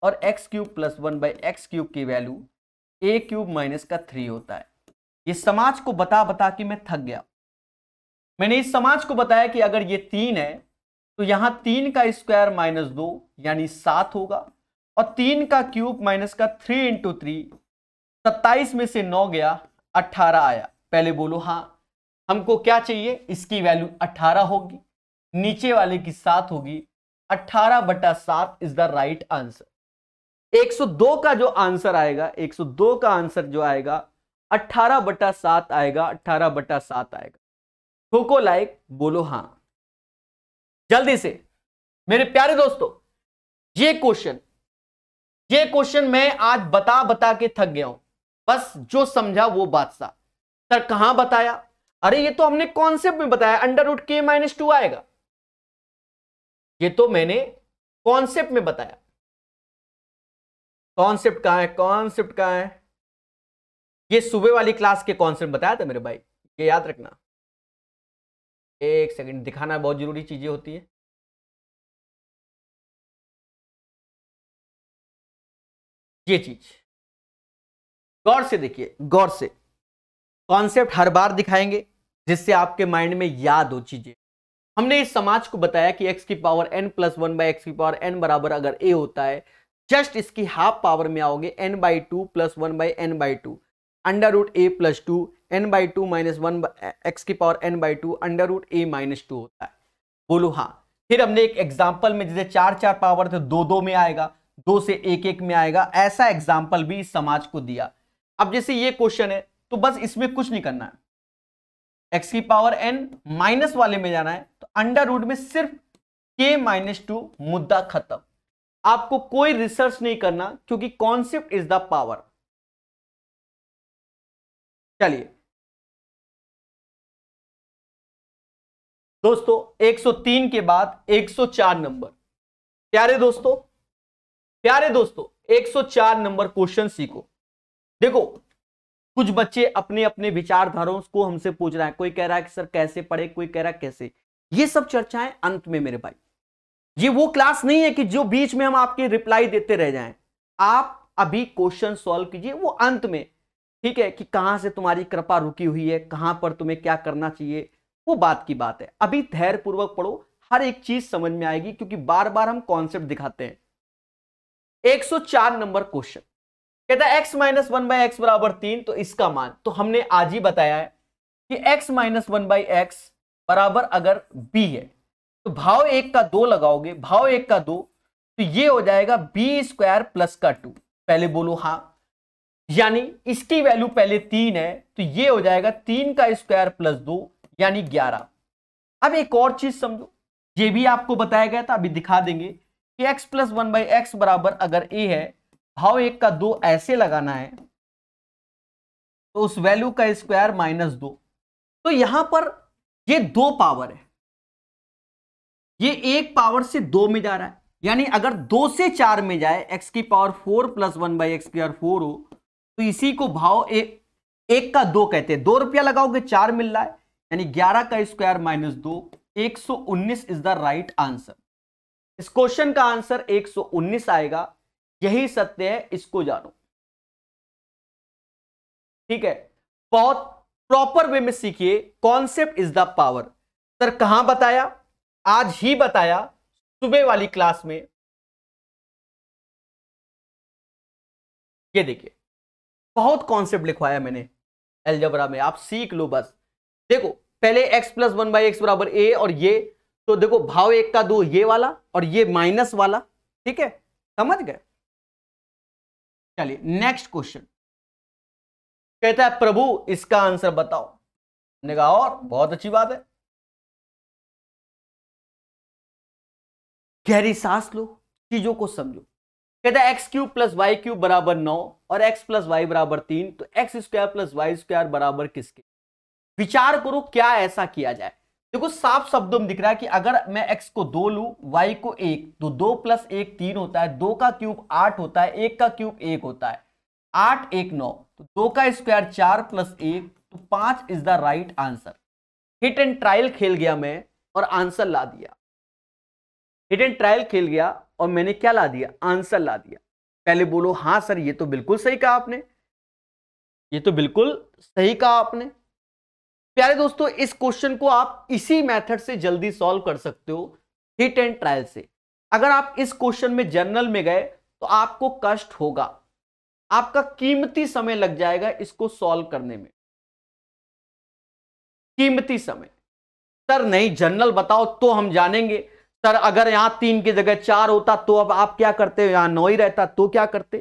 और x cube plus 1 by x cube की वैल्यू a क्यूब माइनस का 3 होता है। ये समाज को बता बता के मैं थक गया। मैंने इस समाज को बताया कि अगर ये 3 है तो यहां 3 का स्क्वायर माइनस 2 यानी 7 होगा, और 3 का क्यूब माइनस का 3 इंटू 3, 27 में से 9 गया, 18 आया। पहले बोलो हाँ, हमको क्या चाहिए, इसकी वैल्यू 18 होगी, नीचे वाले की 7 होगी, 18/7 इज द राइट आंसर। 102 का जो आंसर आएगा, 102 का आंसर जो आएगा 18/7 आएगा, 18/7 आएगा। ठोको लाइक, बोलो हाँ जल्दी से। मेरे प्यारे दोस्तों, ये क्वेश्चन मैं आज बता बता के थक गया हूं, बस जो समझा वो बात सा। सर कहां बताया, अरे ये तो हमने कॉन्सेप्ट में बताया, √k-2 आएगा, ये तो मैंने कॉन्सेप्ट में बताया। कॉन्सेप्ट कहां है, कॉन्सेप्ट कहां है, ये सुबह वाली क्लास के कॉन्सेप्ट बताया था मेरे भाई, ये याद रखना। एक सेकंड, दिखाना बहुत जरूरी चीजें होती है। ये चीज गौर से देखिए, गौर से, कॉन्सेप्ट हर बार दिखाएंगे जिससे आपके माइंड में याद हो चीजें। हमने इस समाज को बताया कि x की power n plus 1 by x की पावर n बराबर अगर a होता है, जस्ट इसकी हाफ पावर में आओगे n/2 plus 1 by n/2, √a plus 2 n/2 minus 1 x की पावर n/2 √a-2 होता है। बोलो हाँ। फिर हमने एक एग्जाम्पल में जैसे 4 पावर थे 2 में आएगा, 2 से 1 में आएगा, ऐसा एग्जाम्पल भी इस समाज को दिया। अब जैसे ये क्वेश्चन है तो बस इसमें कुछ नहीं करना है, x की पावर n माइनस वाले में जाना है, तो अंडर रूट में सिर्फ k-2 मुद्दा खत्म। आपको कोई रिसर्च नहीं करना क्योंकि कॉन्सेप्ट इज द पावर। चलिए दोस्तों 103 के बाद 104 नंबर। प्यारे दोस्तों 104 नंबर क्वेश्चन सीखो। देखो कुछ बच्चे अपने अपने विचारधाराओं को हमसे पूछ रहे हैं, कोई कह रहा है कि सर कैसे पढ़े, कोई कह रहा है कैसे। ये सब चर्चाएं अंत में मेरे भाई, ये वो क्लास नहीं है कि जो बीच में हम आपके रिप्लाई देते रह जाएं। आप अभी क्वेश्चन सॉल्व कीजिए, वो अंत में, ठीक है, कि कहां से तुम्हारी कृपा रुकी हुई है, कहां पर तुम्हें क्या करना चाहिए, वो बात की बात है। अभी धैर्य पूर्वक पढ़ो, हर एक चीज समझ में आएगी क्योंकि बार बार हम कॉन्सेप्ट दिखाते हैं। 104 नंबर क्वेश्चन कहता है x माइनस 1/x बराबर 3, तो इसका मान तो हमने आज ही बताया है कि x माइनस 1/x बराबर अगर b है तो भाव 1 का 2 लगाओगे, भाव 1 का 2, तो ये हो जाएगा b² प्लस का 2। पहले बोलो हाँ, यानी इसकी वैल्यू पहले 3 है तो ये हो जाएगा 3 का स्क्वायर प्लस 2 यानी 11। अब एक और चीज समझो, ये भी आपको बताया गया था, अभी दिखा देंगे कि x प्लस 1/x बराबर अगर a है, भाव 1 का 2 ऐसे लगाना है तो उस वैल्यू का स्क्वायर माइनस 2। तो यहां पर ये 2 पावर है, ये 1 पावर से 2 में जा रहा है, यानी अगर 2 से 4 में जाए x की पावर 4 प्लस 1/x स्क्वायर 4 हो तो इसी को भाव 1 का 2 कहते हैं। 2 रुपया लगाओगे 4 मिल रहा है, यानी 11 का square minus 2, 119 is the right answer. इस क्वेश्चन का आंसर 119 आएगा, यही सत्य है, इसको जानो। ठीक है, बहुत प्रॉपर वे में सीखिए, concept is the power. Sir कहां बताया? आज ही बताया, सुबह वाली क्लास में। ये देखिए बहुत कॉन्सेप्ट लिखवाया मैंने अलजेब्रा में, आप सीख लो बस। देखो पहले x प्लस 1/x बराबर a, और ये तो देखो भाव 1 का 2 ये वाला और ये माइनस वाला, ठीक है, समझ गए। चलिए नेक्स्ट क्वेश्चन कहता है प्रभु इसका आंसर बताओ। मैंने कहा और बहुत अच्छी बात है, गहरी सांस लो, चीजों को समझो। कहता है x³ प्लस y³ बराबर 9 और x प्लस वाई बराबर 3, तो x² प्लस y² बराबर किसके? विचार करो क्या ऐसा किया जाए। देखो साफ शब्दों में दिख रहा है कि अगर मैं x को 2 लूं, y को 1, तो 2 प्लस 1 3 होता है, 2 का क्यूब 8 होता है, 1 का क्यूब 1 होता है, 8 1 9, तो 2 का स्क्वायर 4 प्लस 1, तो 5 is the right answer. Hit and trial खेल गया मैं और आंसर ला दिया। हिट एंड ट्रायल खेल गया और मैंने क्या ला दिया? आंसर ला दिया। पहले बोलो हाँ सर ये तो बिल्कुल सही कहा आपने, ये तो बिल्कुल सही कहा आपने। प्यारे दोस्तों इस क्वेश्चन को आप इसी मेथड से जल्दी सॉल्व कर सकते हो, हिट एंड ट्रायल से। अगर आप इस क्वेश्चन में जनरल में गए तो आपको कष्ट होगा, आपका कीमती समय लग जाएगा इसको सॉल्व करने में, कीमती समय। सर नहीं जनरल बताओ तो हम जानेंगे। सर अगर यहां 3 की जगह 4 होता तो अब आप क्या करते? यहां 9 ही रहता तो क्या करते?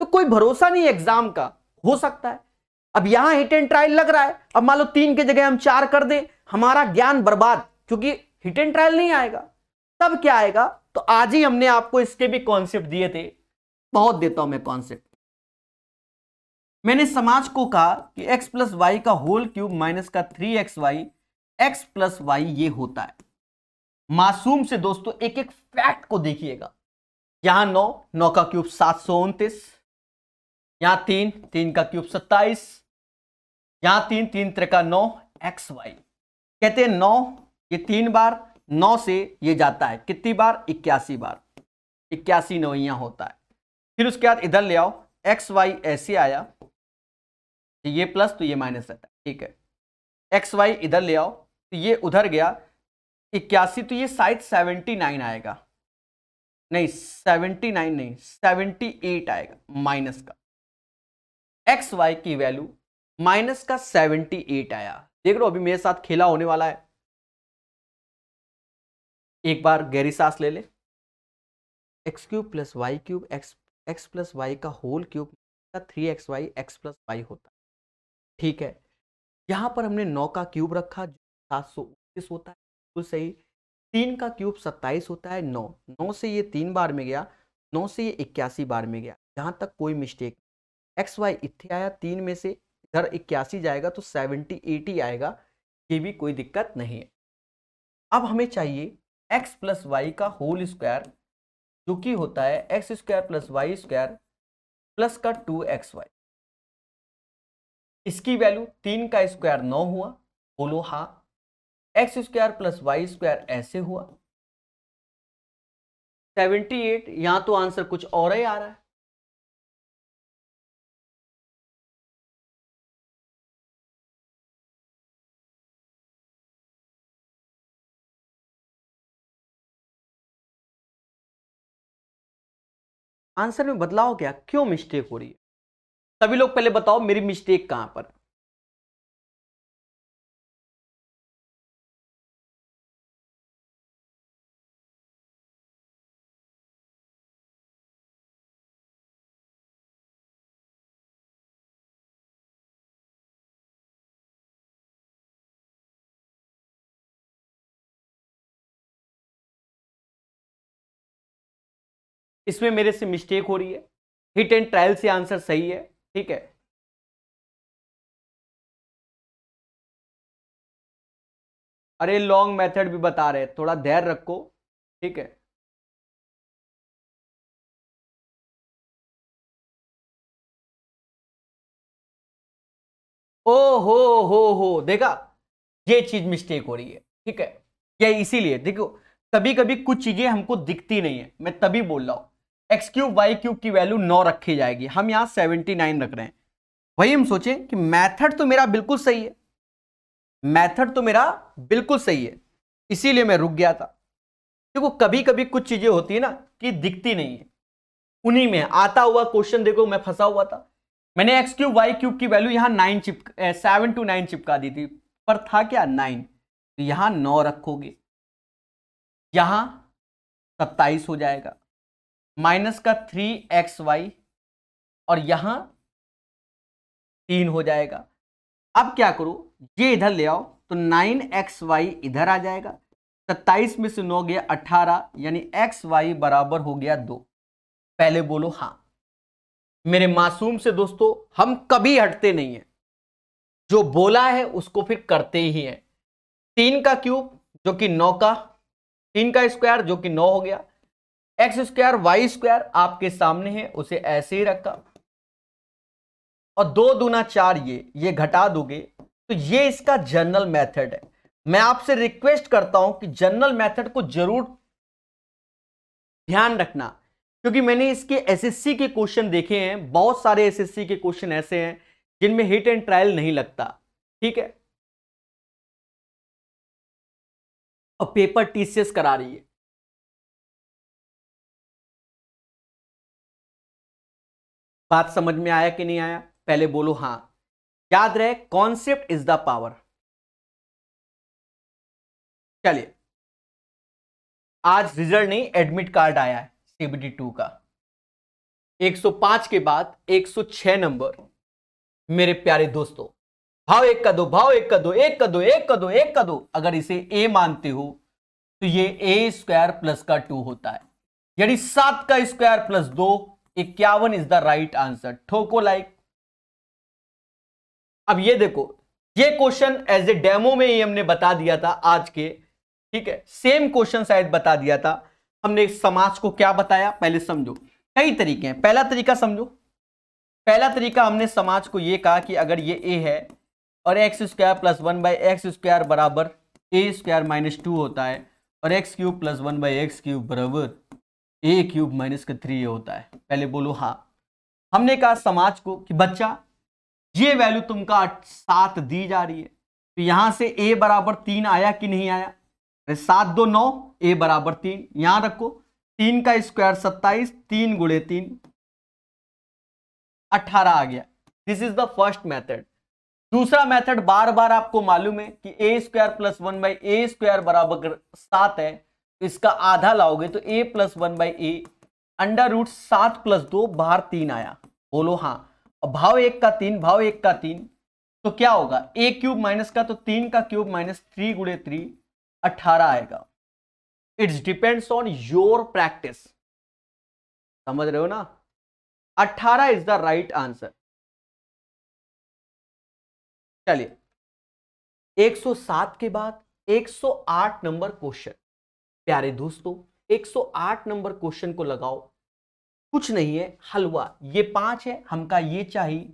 तो कोई भरोसा नहीं एग्जाम का, हो सकता है। अब यहां हिट एंड ट्रायल लग रहा है, अब मान लो 3 की जगह हम 4 कर दें, हमारा ज्ञान बर्बाद, क्योंकि हिट एंड ट्रायल नहीं आएगा। तब क्या आएगा? तो आज ही हमने आपको इसके भी कॉन्सेप्ट दिए थे, बहुत देता हूं मैं कॉन्सेप्ट। मैंने समाज को कहा कि x प्लस वाई का होल क्यूब माइनस का 3xy x प्लस वाई ये होता है। मासूम से दोस्तों एक एक फैक्ट को देखिएगा। यहां 9, 9 का क्यूब 729, यहां 3, 3 का क्यूब 27, यहां 3, 3 त्रिका 9 xy। कहते हैं 9 ये 3 बार, 9 से ये जाता है कितनी बार? 81 बार, 81 9 होता है। फिर उसके बाद इधर ले आओ, xy ऐसे आया, ये प्लस तो ये माइनस रहता है, ठीक है। xy इधर ले आओ तो ये उधर गया 81, तो ये साइड 79 आएगा, नहीं 79 नहीं 78 आएगा माइनस का। xy की वैल्यू माइनस का 78 आया। देख लो अभी मेरे साथ खेला होने वाला है। एक बार गहरी सांस ले ले। X cube plus y cube x plus y का होल क्यूब का 3xy एक्स प्लस वाई होता है। ठीक है, यहां पर हमने 9 का क्यूब रखा जो 729 होता है, बिल्कुल सही। 3 का क्यूब 27 होता है। 9 से ये 3 बार में गया, 9 से ये 81 बार में गया, जहां तक कोई मिस्टेक। एक्स वाई इतने आया, 3 में से इधर 81 जाएगा तो 70-80 आएगा, ये भी कोई दिक्कत नहीं है। अब हमें चाहिए एक्स प्लस वाई का होल स्क्वायर, जो कि होता है x square plus y square plus का 2xy। इसकी वैल्यू 3 का स्क्वायर 9 हुआ, बोलो हाँ। X square plus y square ऐसे हुआ 78। यहां तो आंसर कुछ और ही आ रहा है। आंसर में बदलाव क्या, क्यों मिस्टेक हो रही है? सभी लोग पहले बताओ मेरी मिस्टेक कहां पर। इसमें मेरे से मिस्टेक हो रही है, हिट एंड ट्रायल से आंसर सही है। ठीक है, अरे लॉन्ग मेथड भी बता रहे, थोड़ा धैर्य रखो। ठीक है, ओ हो देखा, ये चीज मिस्टेक हो रही है। ठीक है, ये इसीलिए देखो कभी कभी कुछ चीजें हमको दिखती नहीं है, मैं तभी बोल रहा हूं। एक्स क्यूब वाई क्यूब की वैल्यू 9 रखी जाएगी, हम यहां 79 रख रहे हैं। वही हम सोचें कि मेथड तो मेरा बिल्कुल सही है, मेथड तो मेरा बिल्कुल सही है, इसीलिए मैं रुक गया था। देखो कभी कभी कुछ चीजें होती है ना कि दिखती नहीं है, उन्हीं में आता हुआ क्वेश्चन देखो मैं फंसा हुआ था। मैंने एक्स क्यूब वाई क्यूब की वैल्यू यहां 7 to 9 चिपका दी थी, पर था क्या 9, तो यहां 9 रखोगे, यहां 27 हो जाएगा, माइनस का 3xy और यहां 3 हो जाएगा। अब क्या करो, ये इधर ले आओ तो 9xy इधर आ जाएगा, 27 में से 9 गया 18, यानी xy बराबर हो गया 2। पहले बोलो हाँ। मेरे मासूम से दोस्तों हम कभी हटते नहीं है, जो बोला है उसको फिर करते ही है। 3 का क्यूब जो कि 9 का, 3 का स्क्वायर जो कि 9 हो गया, एक्स स्क्वायर वाई स्क्वायर आपके सामने है, उसे ऐसे ही रखा, और 2 दूना 4, ये घटा दोगे तो ये इसका जनरल मेथड है। मैं आपसे रिक्वेस्ट करता हूं कि जनरल मेथड को जरूर ध्यान रखना, क्योंकि मैंने इसके एसएससी के क्वेश्चन देखे हैं, बहुत सारे एसएससी के क्वेश्चन ऐसे हैं जिनमें हिट एंड ट्रायल नहीं लगता। ठीक है, और पेपर टीसीएस करा रही है। बात समझ में आया कि नहीं आया, पहले बोलो हाँ। याद रहे कॉन्सेप्ट इज द पावर। चलिए, आज रिजल्ट नहीं एडमिट कार्ड आया है सीबीटी 2 का। 105 के बाद 106 नंबर। मेरे प्यारे दोस्तों, भाव एक का दो, भाव एक का दो, एक का दो, एक का दो, एक का दो, अगर इसे ए मानते हो तो ये ए स्क्वायर प्लस का 2 होता है, यानी 7 का square plus 2, 51 is the right answer. ठोको लाइक। अब ये देखो, ये क्वेश्चन एज ए डेमो में ही हमने बता दिया था आज के। ठीक है, सेम क्वेश्चन शायद बता दिया था हमने। समाज को क्या बताया पहले समझो, कई तरीके हैं। पहला तरीका समझो, पहला तरीका हमने समाज को ये कहा कि अगर ये ए है और x square plus 1/x square बराबर ए स्क्वायर माइनस 2 होता है, और x cube plus 1/x cube बराबर ए क्यूब माइनस का 3 होता है। पहले बोलो हाँ। हमने कहा समाज को कि बच्चा ये वैल्यू तुमका 7 दी जा रही है, तो यहां से ए बराबर 3 आया कि नहीं आया? 7 2 9, ए बराबर 3, यहां रखो। 3 का स्क्वायर 27, 3 गुणे 3 18 आ गया। This is the first method. दूसरा मेथड बार बार आपको मालूम है कि ए स्क्वायर प्लस 1/a स्क्वायर बराबर 7 है, तो इसका आधा लाओगे तो a प्लस 1/a √7 + 2 बाहर 3 आया। बोलो हाँ। अब भाव 1 का 3, भाव 1 का 3, तो क्या होगा a³ माइनस का, तो 3 का क्यूब माइनस 3 × 3 18 आएगा। It's depends on your practice, समझ रहे हो ना। 18 इज द राइट आंसर। चलिए 107 के बाद 108 नंबर क्वेश्चन। प्यारे दोस्तों 108 नंबर क्वेश्चन को लगाओ। कुछ नहीं है, हलवा। ये 5 है, हमका ये चाहिए,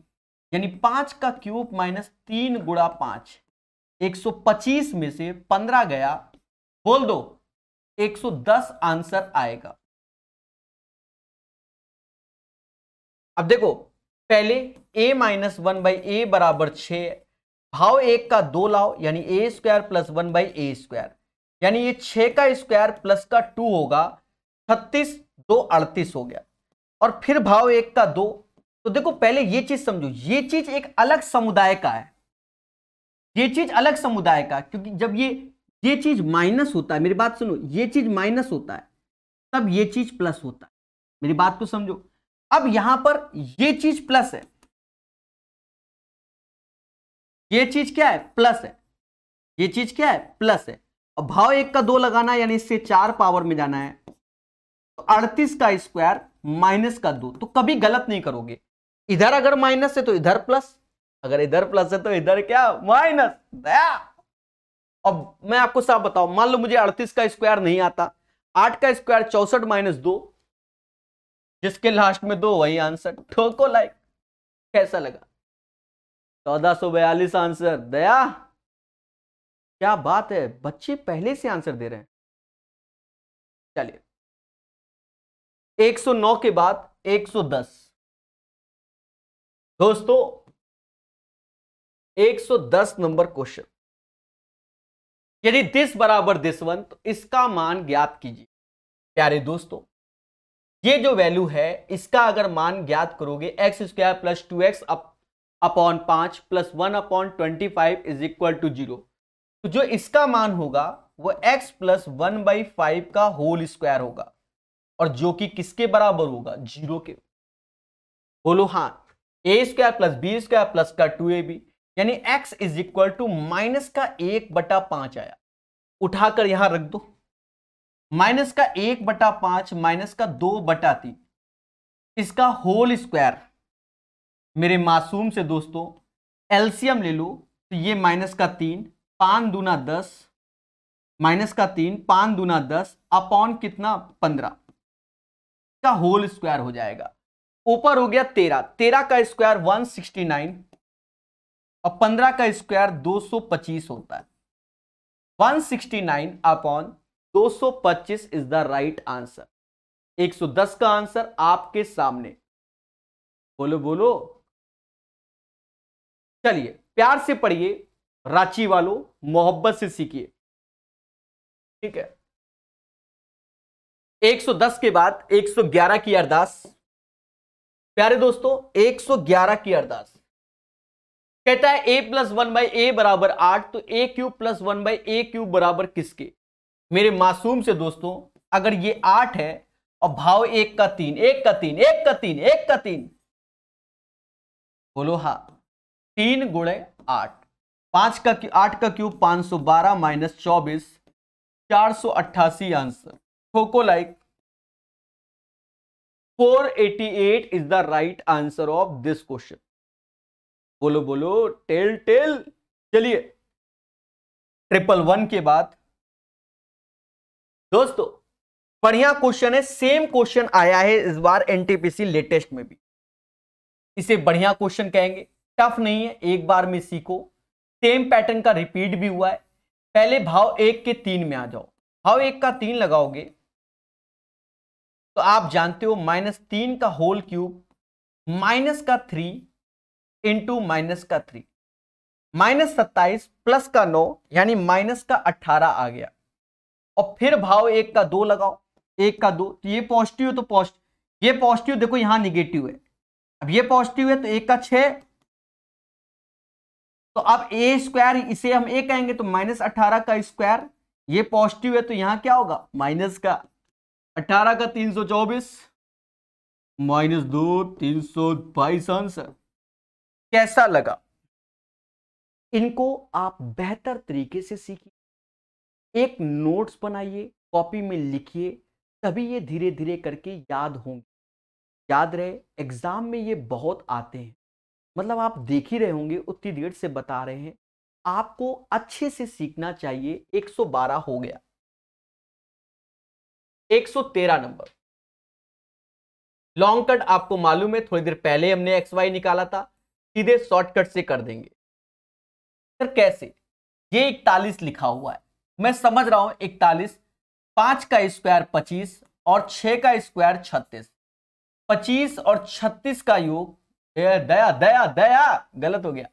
यानी 5 का क्यूब माइनस 3 × 5, 125 में से 15 गया, बोल दो 110 आंसर आएगा। अब देखो पहले a माइनस 1/a बराबर 6, भाव 1 का 2 लाओ, यानी a square plus 1/a square, यानी ये 6 का स्क्वायर प्लस का 2 होगा, 36 2 38 हो गया। और फिर भाव 1 का 2, तो देखो पहले ये चीज समझो, ये चीज एक अलग समुदाय का है, ये चीज अलग समुदाय का, क्योंकि जब ये चीज माइनस होता है, मेरी बात सुनो, ये चीज माइनस होता है तब ये चीज प्लस होता है, मेरी बात को समझो। अब यहां पर ये चीज प्लस है, ये चीज क्या है प्लस है, ये चीज क्या है प्लस है। और भाव 1 का 2 लगाना, यानी इससे 4 पावर में जाना है, तो 38 का स्क्वायर माइनस का 2, तो कभी गलत नहीं करोगे। इधर अगर माइनस है तो इधर प्लस, अगर इधर प्लस है तो इधर क्या माइनस। अब मैं आपको साफ बताऊं, मान लो मुझे 38 का स्क्वायर नहीं आता, 8 का स्क्वायर 64 माइनस 2, जिसके लास्ट में 2 वही आंसर। ठोको लाइक। कैसा लगा? 1442 आंसर। दया क्या बात है, बच्चे पहले से आंसर दे रहे हैं। चलिए 109 के बाद 110। दोस्तों 110 नंबर क्वेश्चन, यदि दिस बराबर दिस वन, तो इसका मान ज्ञात कीजिए। प्यारे दोस्तों ये जो वैल्यू है, इसका अगर मान ज्ञात करोगे, x² plus 2x upon 5 plus 1/25 is equal to 0, तो जो इसका मान होगा वो x प्लस 1/5 का होल स्क्वायर होगा, और जो कि किसके बराबर होगा 0 के। बोलो हाँ। a² प्लस b² प्लस का 2ab, यानी x is equal to minus का 1/5 आया। उठाकर यहां रख दो, माइनस का 1/5 माइनस का 2/3, इसका होल स्क्वायर। मेरे मासूम से दोस्तों एलसीएम ले लो, तो ये माइनस का 3 5 दूना 10, माइनस का 3 5 दूना 10 अपॉन कितना 15 का होल स्क्वायर हो जाएगा। ऊपर हो गया 13, 13 का स्क्वायर 169 और 15 का स्क्वायर 225 होता है। 169 upon 225 is the right answer. 110 का आंसर आपके सामने। बोलो बोलो। चलिए प्यार से पढ़िए, रांची वालों मोहब्बत से सीखिए, ठीक है। 110 के बाद 111 की अरदास। प्यारे दोस्तों 111 की अरदास कहता है a प्लस 1/a बराबर 8, तो a³ प्लस 1/a³ बराबर किसके। मेरे मासूम से दोस्तों अगर ये 8 है और भाव 1 का 3, 1 का 3, 1 का 3, 1 का 3, बोलो हाँ, 3 × 8, 8 का क्यूब 512 माइनस 24 488 आंसर। ठोको like. 488 is the right answer of this question. बोलो बोलो टेल टेल। चलिए 111 के बाद दोस्तों बढ़िया क्वेश्चन है, सेम क्वेश्चन आया है इस बार एनटीपीसी लेटेस्ट में भी। इसे बढ़िया क्वेश्चन कहेंगे, टफ नहीं है, एक बार में सीखो। सेम पैटर्न का रिपीट भी हुआ है। पहले भाव 1 के 3 में आ जाओ। भाव 1 का 3 लगाओगे तो आप जानते हो -3 का होल क्यूब माइनस का 3 इंटू माइनस का 3, -27 प्लस का 9 यानी माइनस का 18 आ गया। और फिर भाव 1 का 2 लगाओ, 1 का 2, तो ये पॉजिटिव है तो पॉजिटिव, ये पॉजिटिव देखो यहां निगेटिव है, अब ये पॉजिटिव है तो 1 का 6 तो अब ए स्क्वायर इसे हम ए कहेंगे तो -18 का स्क्वायर, ये पॉजिटिव है तो यहां क्या होगा माइनस का 18 का 324 -2 322 आंसर। कैसा लगा? इनको आप बेहतर तरीके से सीखिए, एक नोट्स बनाइए, कॉपी में लिखिए, तभी ये धीरे धीरे करके याद होंगे। याद रहे एग्जाम में ये बहुत आते हैं, मतलब आप देख ही रहे होंगे उतनी देर से बता रहे हैं, आपको अच्छे से सीखना चाहिए। 112 हो गया, 113 नंबर लॉन्ग कट आपको मालूम है, थोड़ी देर पहले हमने एक्स वाई निकाला था, सीधे शॉर्टकट से कर देंगे। सर कैसे? ये 41 लिखा हुआ है, मैं समझ रहा हूं 41, 5 का स्क्वायर 25 और 6 का स्क्वायर 36, 25 और 36 का योग, दया दया दया गलत हो गया,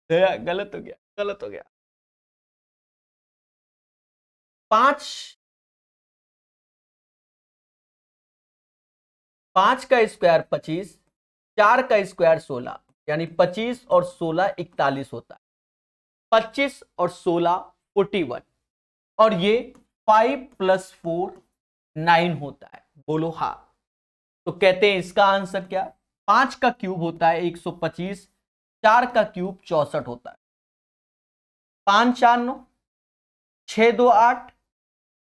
दया गलत हो गया, गलत हो गया। 5 का स्क्वायर 25, 4 का स्क्वायर 16, यानी 25 और 16 41 होता है, 25 और 16 41, और ये 5 + 4 9 होता है। बोलो हाँ। तो कहते हैं इसका आंसर क्या? 5 का क्यूब होता है 125, 4 का क्यूब 64 होता है, 5 4 9, 6 2 8,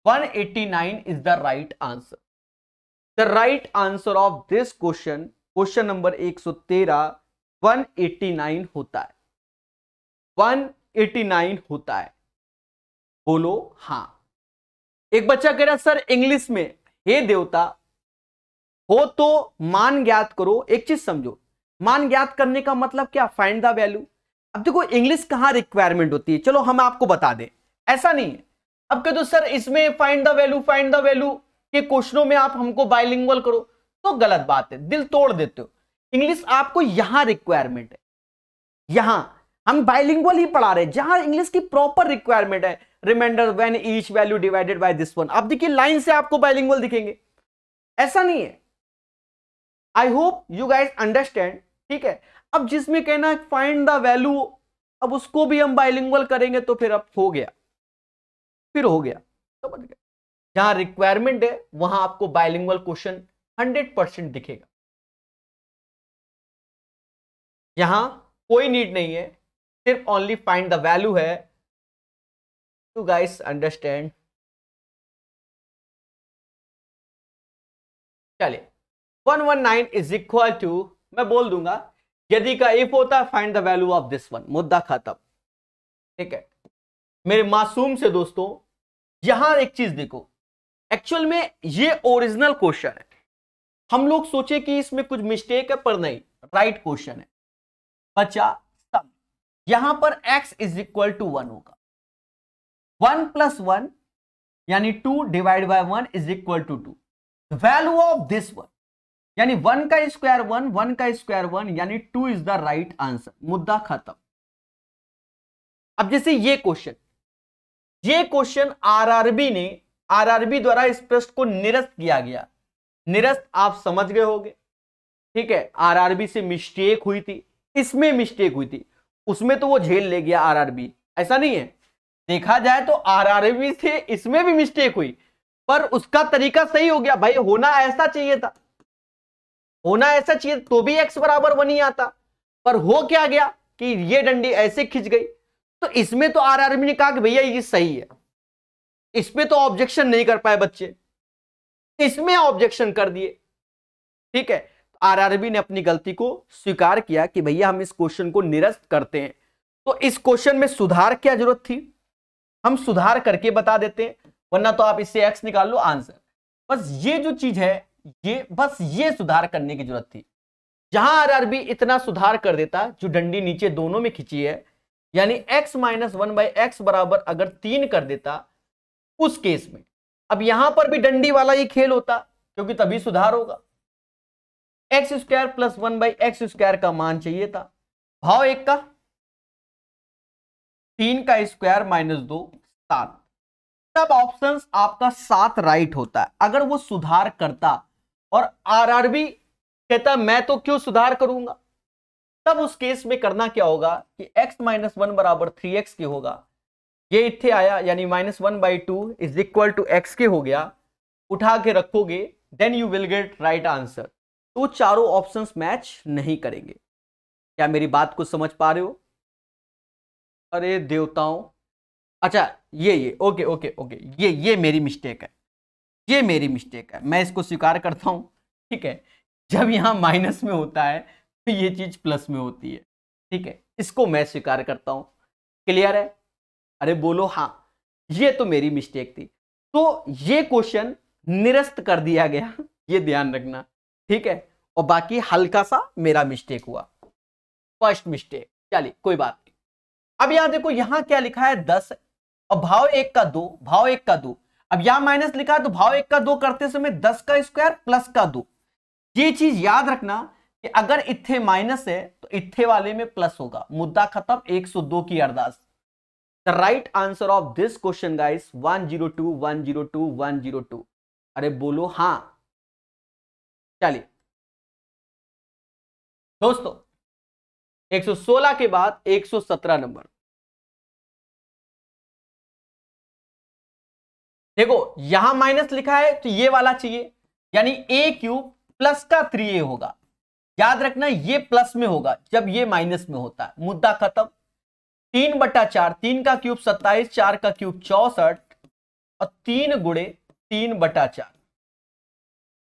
189 is the right answer. The right answer of this question, question number 113, 189 होता है, 189 होता है। बोलो हाँ। एक बच्चा कह रहा सर इंग्लिश में, हे देवता हो तो मान ज्ञात करो। एक चीज समझो, मान ज्ञात करने का मतलब क्या? Find the value. अब देखो इंग्लिश कहां रिक्वायरमेंट होती है, चलो हम आपको बता दें, ऐसा नहीं है। अब कह दो सर इसमें find the value, find the value के क्वेश्चनों में आप हमको बाइलिंगुअल करो, तो गलत बात है, दिल तोड़ देते हो। इंग्लिश आपको यहां रिक्वायरमेंट है, यहां हम बाइलिंगुअल ही पढ़ा रहे हैं, जहां इंग्लिश की प्रॉपर रिक्वायरमेंट है। Remainder when each value divided by this one, अब देखिए लाइन से आपको बाइलिंगुअल दिखेंगे, ऐसा नहीं है। I hope you guys understand, ठीक है। अब जिसमें कहना है फाइंड द वैल्यू, अब उसको भी हम बाइलिंगुअल करेंगे तो फिर अब हो गया, फिर हो गया, समझ गए। जहां रिक्वायरमेंट है वहां आपको बाइलिंगुअल क्वेश्चन 100% दिखेगा, यहां कोई नीड नहीं है, सिर्फ ओनली फाइंड द वैल्यू है। You guys understand? चलिए 119 इज इक्वल टू, मैं बोल दूंगा यदि का इफ होता है find the value of this one, मुद्दा खत्म, ठीक है। मेरे मासूम से दोस्तों यहां एक चीज देखो, एक्चुअल में ये ओरिजिनल क्वेश्चन है, हम लोग सोचे कि इसमें कुछ मिस्टेक है, पर नहीं, राइट क्वेश्चन है। बचा सम, यहां पर x इज इक्वल टू 1 होगा, 1 + 1 यानी 2 divide by 1 is equal to 2, value of this one यानी 1 का स्क्वायर 1, 1 का स्क्वायर 1 यानी 2 इज द राइट आंसर, मुद्दा खत्म। अब जैसे ये क्वेश्चन आरआरबी द्वारा इस प्रश्न को निरस्त किया गया, निरस्त आप समझ गए होंगे, ठीक है। आरआरबी से मिस्टेक हुई थी, इसमें मिस्टेक हुई थी, उसमें तो वो झेल ले गया आरआरबी, ऐसा नहीं है। देखा जाए तो आरआरबी से इसमें भी मिस्टेक हुई, पर उसका तरीका सही हो गया। भाई होना ऐसा चाहिए था, होना ऐसा चाहिए तो भी x = 1 ही आता, पर हो क्या गया कि ये डंडी ऐसे खिंच गई। तो इसमें तो आरआरबी ने कहा कि भैया ये सही है, इसमें तो ऑब्जेक्शन नहीं कर पाए बच्चे, इसमें ऑब्जेक्शन कर दिए, ठीक है। आरआरबी ने अपनी गलती को स्वीकार किया कि भैया हम इस क्वेश्चन को निरस्त करते हैं, तो इस क्वेश्चन में सुधार क्या जरूरत थी, हम सुधार करके बता देते हैं, वरना तो आप इससे x निकाल लो आंसर। बस ये जो चीज है, ये बस ये सुधार करने की जरूरत थी। जहां आरआरबी इतना सुधार कर देता, जो डंडी नीचे दोनों में खिंची है, यानी x - 1/x बराबर अगर 3 कर देता उस केस में, अब यहां पर भी डंडी वाला ही खेल होता, क्योंकि तभी सुधार होगा। x² + 1/x² का मान चाहिए था, भाव 1 का, 3 का स्क्वायर -2 7, तब ऑप्शन आपका 7 राइट होता है। अगर वो सुधार करता और आरआरबी कहता मैं तो क्यों सुधार करूंगा, तब उस केस में करना क्या होगा कि x माइनस वन बराबर 3x के होगा, ये इथे आया यानी -1/2 इज इक्वल टू x के हो गया, उठा के रखोगे, then you will get right answer. तो चारों ऑप्शंस मैच नहीं करेंगे। क्या मेरी बात को समझ पा रहे हो? अरे देवताओं, अच्छा ये ओके ओके ओके, ये मेरी मिस्टेक है, ये मेरी मिस्टेक है, मैं इसको स्वीकार करता हूं। ठीक है, जब यहां माइनस में होता है तो ये चीज प्लस में होती है। ठीक है, इसको मैं स्वीकार करता हूं। क्लियर है? अरे बोलो हाँ, ये तो मेरी मिस्टेक थी। तो ये क्वेश्चन निरस्त कर दिया गया, ये ध्यान रखना। ठीक है, और बाकी हल्का सा मेरा मिस्टेक हुआ, फर्स्ट मिस्टेक। चलिए कोई बात नहीं। अब यहां देखो, यहां क्या लिखा है 10 और भाव 1 का 2, भाव 1 का 2। अब यहां माइनस लिखा है तो भाव 1 का 2 करते समय 10 का स्क्वायर प्लस का 2। ये चीज याद रखना कि अगर इत्थे माइनस है तो इत्थे वाले में प्लस होगा। मुद्दा खत्म, 102 की अरदास। The right answer of this question guys 102 102 102। अरे बोलो हाँ। चलिए दोस्तों, 116 के बाद 117 नंबर। देखो यहां माइनस लिखा है तो ये वाला चाहिए, यानी a³ प्लस का 3a होगा। याद रखना ये प्लस में होगा जब ये माइनस में होता है। मुद्दा खत्म। 3/4, 3 का क्यूब 27, 4 का क्यूब 64 और 3 गुणे 3/4।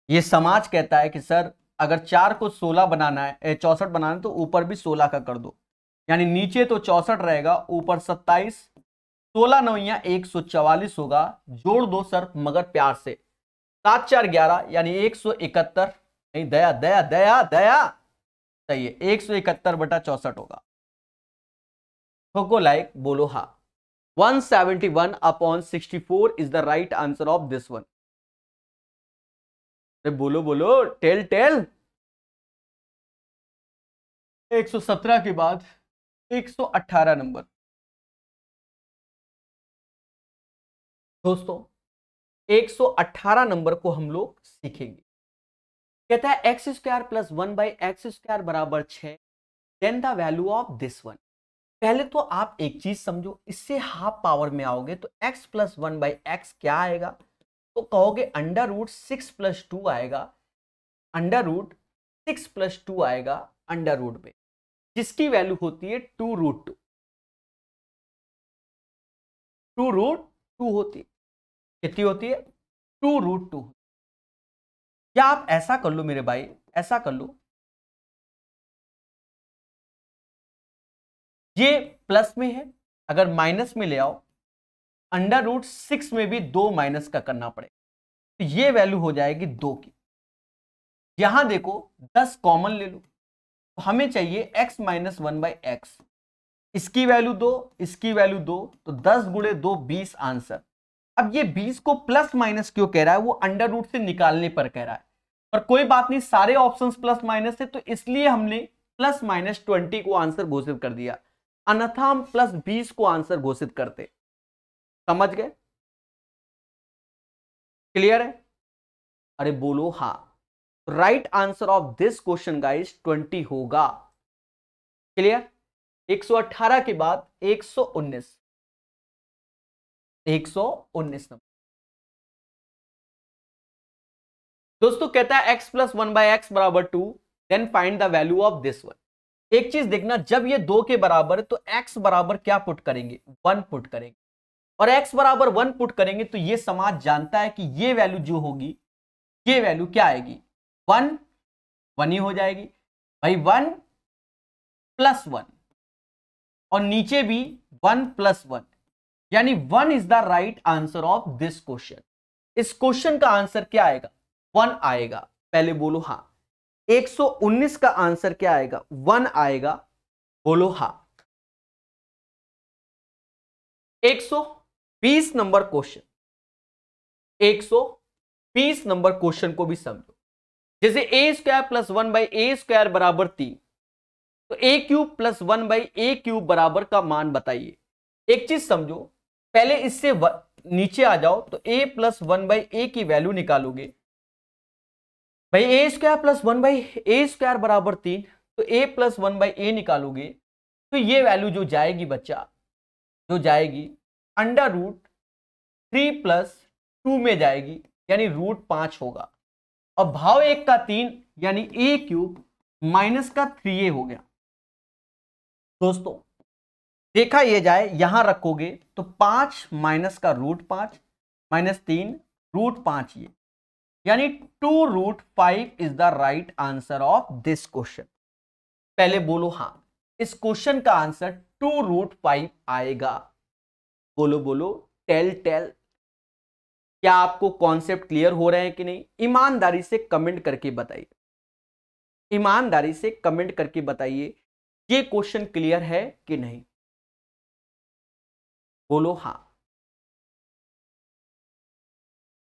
ये समाज कहता है कि सर अगर 4 को 16 बनाना है, 64 बनाना है तो ऊपर भी 16 का कर दो, यानी नीचे तो 64 रहेगा, ऊपर 27, 16 9 144 होगा। जोड़ दो सर मगर प्यार से, 7 4 11 यानी 171। नहीं, दया दया दया दया, सही है, 171/64 होगा। ठोको लाइक, बोलो हाँ। 171/64 is the right answer of this one. बोलो बोलो, टेल टेल। 117 के बाद 118 नंबर। दोस्तों 118 नंबर को हम लोग सीखेंगे। कहता है x² + 1/x² बराबर 6, then the value of this one. पहले तो आप एक चीज समझो, इससे हाफ पावर में आओगे तो x + 1/x क्या आएगा? तो कहोगे √6 + 2 आएगा, √6 + 2 आएगा अंडर रूट में, जिसकी वैल्यू होती है 2√2। 2√2 होती है। कितनी होती है? 2√2। या आप ऐसा कर लो मेरे भाई, ऐसा कर लो, ये प्लस में है, अगर माइनस में ले आओ, √6 में भी 2 माइनस का करना पड़ेगा, तो ये वैल्यू हो जाएगी 2 की। यहां देखो 10 कॉमन ले लो, तो हमें चाहिए x - 1/x। इसकी वैल्यू 2, इसकी वैल्यू 2, तो 10 × 2 20 आंसर। अब ये 20 को प्लस माइनस क्यों कह रहा है? वो अंडर रूट से निकालने पर कह रहा है। पर कोई बात नहीं, सारे ऑप्शंस प्लस माइनस है तो इसलिए हमने +-20 को आंसर घोषित कर दिया, अन्यथा हम +20 को आंसर घोषित करते। समझ गए? क्लियर है? अरे बोलो हाँ। Right answer of this question guys 20 होगा। क्लियर? 118 के बाद 119 नंबर। दोस्तों कहता है x + 1/x बराबर 2, then find the value of this one. एक चीज देखना, जब ये 2 के बराबर है तो x बराबर क्या पुट करेंगे? 1 पुट करेंगे, और x बराबर 1 पुट करेंगे तो ये समाज जानता है कि ये वैल्यू जो होगी, ये वैल्यू क्या आएगी? 1 ही हो जाएगी भाई, 1 + 1, और नीचे भी 1 + 1, यानी 1 is the right answer of this question. इस क्वेश्चन का आंसर क्या आएगा? 1 आएगा। पहले बोलो हाँ। 119 का आंसर क्या आएगा? 1 आएगा। बोलो हाँ। 120 नंबर क्वेश्चन, 120 नंबर क्वेश्चन को भी समझो। जैसे a² + 1/a² बराबर 3, तो a³ + 1/a³ बराबर का मान बताइए। एक चीज समझो, पहले इससे नीचे आ जाओ तो a + 1/a की वैल्यू निकालोगे भाई। a² + 1/a² बराबर 3, तो a प्लस 1/a निकालोगे तो ये वैल्यू जो जाएगी बच्चा, जो जाएगी √3 + 2 में जाएगी, यानी √5 होगा। और भाव 1 का 3 यानी a³ माइनस का 3a हो गया। दोस्तों देखा ये जाए, यहां रखोगे तो 5 माइनस का √5 माइनस 3 √5 ये, यानी 2√5 is the right answer of this question. पहले बोलो हाँ, इस क्वेश्चन का आंसर 2√5 आएगा। बोलो बोलो, टेल टेल। क्या आपको कॉन्सेप्ट क्लियर हो रहे हैं कि नहीं? ईमानदारी से कमेंट करके बताइए, ईमानदारी से कमेंट करके बताइए ये क्वेश्चन क्लियर है कि नहीं। बोलो हाँ।